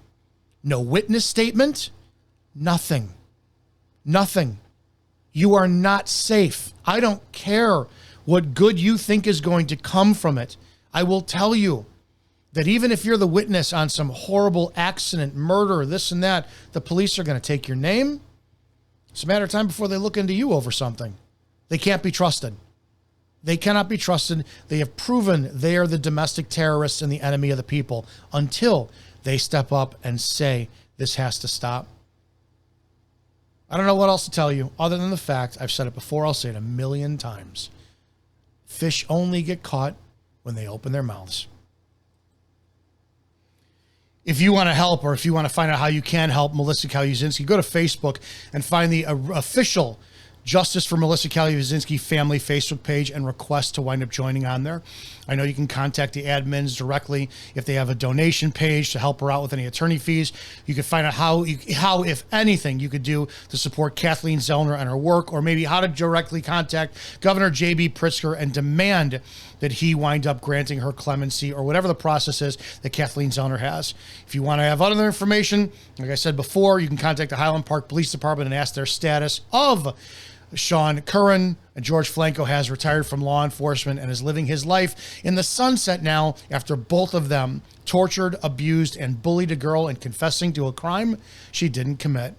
no witness statement, nothing. Nothing. You are not safe. I don't care what good you think is going to come from it. I will tell you that even if you're the witness on some horrible accident, murder, this and that, the police are going to take your name. It's a matter of time before they look into you over something. They can't be trusted. They cannot be trusted. They have proven they are the domestic terrorists and the enemy of the people until they step up and say, this has to stop. I don't know what else to tell you other than the fact, I've said it before, I'll say it 1,000,000 times. Fish only get caught when they open their mouths. If you want to help, or if you want to find out how you can help Melissa Kaluzinski, go to Facebook and find the official Justice for Melissa Kaluzinski family Facebook page and request to wind up joining on there. I know you can contact the admins directly if they have a donation page to help her out with any attorney fees. You can find out how, if anything, you could do to support Kathleen Zellner and her work, or maybe how to directly contact Governor J.B. Pritzker and demand that he wind up granting her clemency, or whatever the process is that Kathleen Zellner has. If you want to have other information, like I said before, you can contact the Highland Park Police Department and ask their status of Sean Curran. George Flanko has retired from law enforcement and is living his life in the sunset now after both of them tortured, abused, and bullied a girl and confessing to a crime she didn't commit.